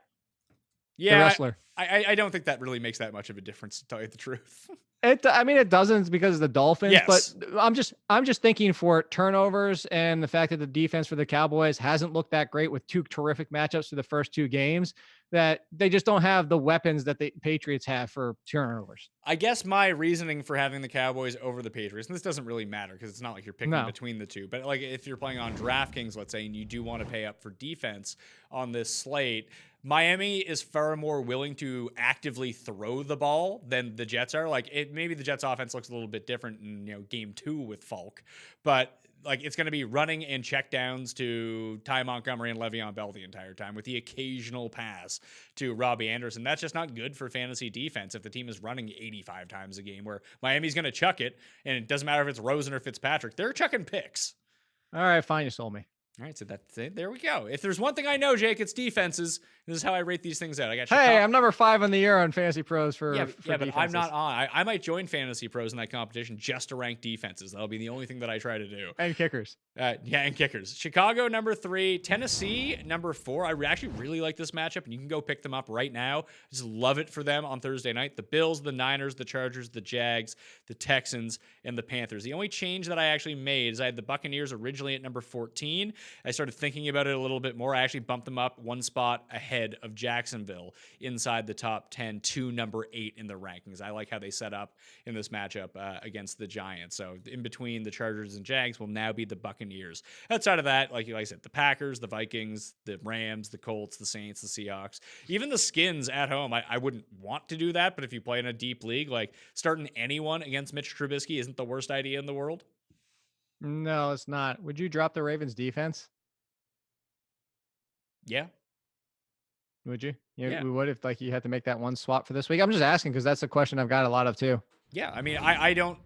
S3: Yeah,
S4: the wrestler.
S3: I don't think that really makes that much of a difference, to tell you the truth.
S4: It doesn't because of the Dolphins,
S3: Yes.
S4: but I'm just thinking for turnovers and the fact that the defense for the Cowboys hasn't looked that great with 2 terrific matchups for the first 2 games, that they just don't have the weapons that the Patriots have for turnovers.
S3: I guess my reasoning for having the Cowboys over the Patriots, and this doesn't really matter because it's not like you're picking between the two, but like if you're playing on DraftKings, let's say, and you do want to pay up for defense on this slate, Miami is far more willing to actively throw the ball than the Jets are. Like maybe the Jets offense looks a little bit different in game 2 with Falk, but like it's going to be running and checkdowns to Ty Montgomery and Le'Veon Bell the entire time, with the occasional pass to Robbie Anderson. That's just not good for fantasy defense if the team is running 85 times a game, where Miami's going to chuck it, and it doesn't matter if it's Rosen or Fitzpatrick. They're chucking picks.
S4: All right, fine, you sold me.
S3: All right, so that's it. There we go. If there's one thing I know, Jake, it's defenses. This is how I rate these things out. I got
S4: Hey, I'm number 5 on the year on Fantasy Pros for
S3: but
S4: defenses.
S3: I'm not on. I might join Fantasy Pros in that competition just to rank defenses. That'll be the only thing that I try to do.
S4: And kickers.
S3: And kickers. Chicago, number 3. Tennessee, number 4. I actually really like this matchup, and you can go pick them up right now. Just love it for them on Thursday night. The Bills, the Niners, the Chargers, the Jags, the Texans, and the Panthers. The only change that I actually made is I had the Buccaneers originally at number 14. I started thinking about it a little bit more. I actually bumped them up 1 spot ahead of Jacksonville inside the top 10 to number 8 in the rankings. I like how they set up in this matchup against the Giants. So in between the Chargers and Jags will now be the Buccaneers. Outside of that, like I said, the Packers, the Vikings, the Rams, the Colts, the Saints, the Seahawks, even the Skins at home. I wouldn't want to do that, but if you play in a deep league, like starting anyone against Mitch Trubisky isn't the worst idea in the world.
S4: No, it's not. Would you drop the Ravens defense?
S3: Yeah.
S4: Would you?
S3: Yeah.
S4: We would if like you had to make that one swap for this week. I'm just asking because that's a question I've got a lot of too.
S3: Yeah, I mean, I don't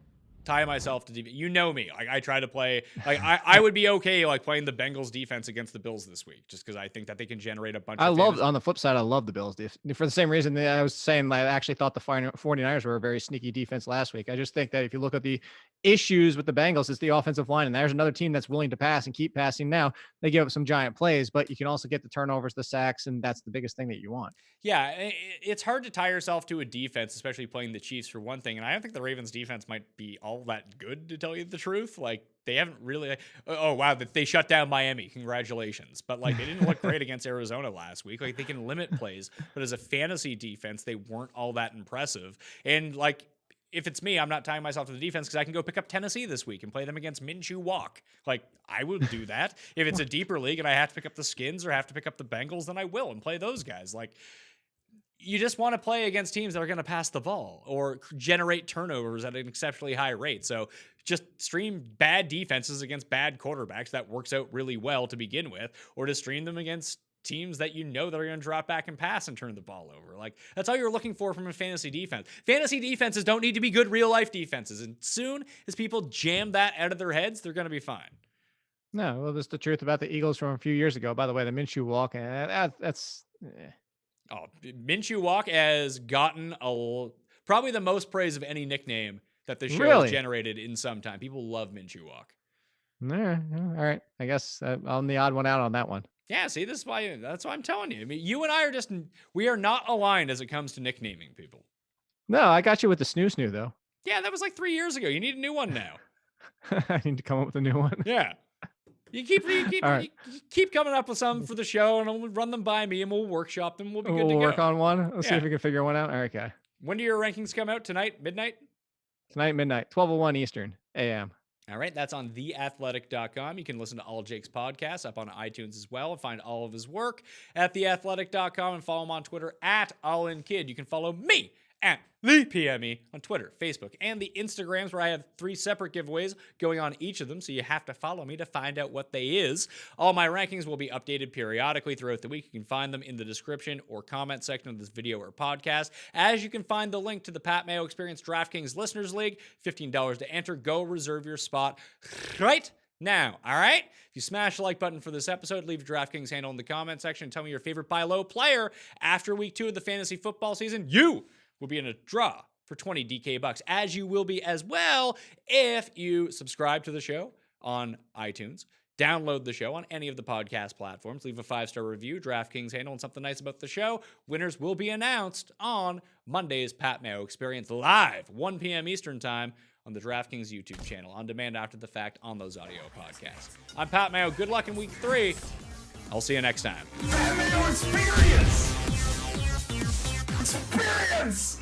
S3: tie myself to defense. You know me. Like I try to play. Like I would be okay like playing the Bengals defense against the Bills this week, just because I think that they can generate a bunch.
S4: On the flip side, I love the Bills for the same reason that I was saying. I actually thought the 49ers were a very sneaky defense last week. I just think that if you look at the issues with the Bengals, it's the offensive line, and there's another team that's willing to pass and keep passing. Now they give up some giant plays, but you can also get the turnovers, the sacks, and that's the biggest thing that you want.
S3: Yeah, it's hard to tie yourself to a defense, especially playing the Chiefs for one thing. And I don't think the Ravens defense might be all that good, to tell you the truth. Like they haven't really. Oh wow, they shut down Miami. Congratulations, but like they didn't look great against Arizona last week. Like they can limit plays, but as a fantasy defense, they weren't all that impressive. And like, if it's me, I'm not tying myself to the defense because I can go pick up Tennessee this week and play them against Minshew Walk. Like, I would do that. If it's a deeper league and I have to pick up the Skins or have to pick up the Bengals, then I will and play those guys. Like, you just want to play against teams that are going to pass the ball or generate turnovers at an exceptionally high rate. So just stream bad defenses against bad quarterbacks. That works out really well to begin with, or to stream them against teams that you know that are going to drop back and pass and turn the ball over. Like, that's all you're looking for from a fantasy defense. Fantasy defenses don't need to be good real life defenses. And soon as people jam that out of their heads, they're going to be fine.
S4: No, well, that's the truth about the Eagles from a few years ago. By the way, the Minshew walk, that's...
S3: Oh, Minshew walk has gotten probably the most praise of any nickname that the show has generated in some time. People love Minshew walk.
S4: Yeah, all right. I guess I'm the odd one out on that one.
S3: Yeah, see, that's why I'm telling you. I mean, you and I we are not aligned as it comes to nicknaming people.
S4: No, I got you with the snoo though.
S3: Yeah, that was like 3 years ago. You need a new one now.
S4: I need to come up with a new one.
S3: Yeah. You keep coming up with some for the show, and we'll run them by me, and we'll workshop them. We'll be good to go.
S4: We'll work on one. Let's see if we can figure one out. All right, okay.
S3: When do your rankings come out? Tonight? Midnight?
S4: Tonight, midnight. 12:01 Eastern a.m.
S3: All right, that's on theathletic.com. You can listen to all Jake's podcasts up on iTunes as well and find all of his work at theathletic.com and follow him on Twitter at AllinKid. You can follow me at the PME on Twitter, Facebook, and the Instagrams, where I have 3 separate giveaways going on each of them, so you have to follow me to find out what they is. All my rankings will be updated periodically throughout the week. You can find them in the description or comment section of this video or podcast, as you can find the link to the Pat Mayo Experience DraftKings Listeners League, $15 to enter. Go reserve your spot right now, all right? If you smash the like button for this episode, leave your DraftKings handle in the comment section. Tell me your favorite buy low player after week 2 of the fantasy football season. You will be in a draw for 20 DK bucks, as you will be as well if you subscribe to the show on iTunes, download the show on any of the podcast platforms, leave a 5-star review, DraftKings handle, and something nice about the show. Winners will be announced on Monday's Pat Mayo Experience live, 1 p.m. Eastern time on the DraftKings YouTube channel, on demand after the fact on those audio podcasts. I'm Pat Mayo. Good luck in week 3. I'll see you next time.
S2: Mayo Experience! Experience!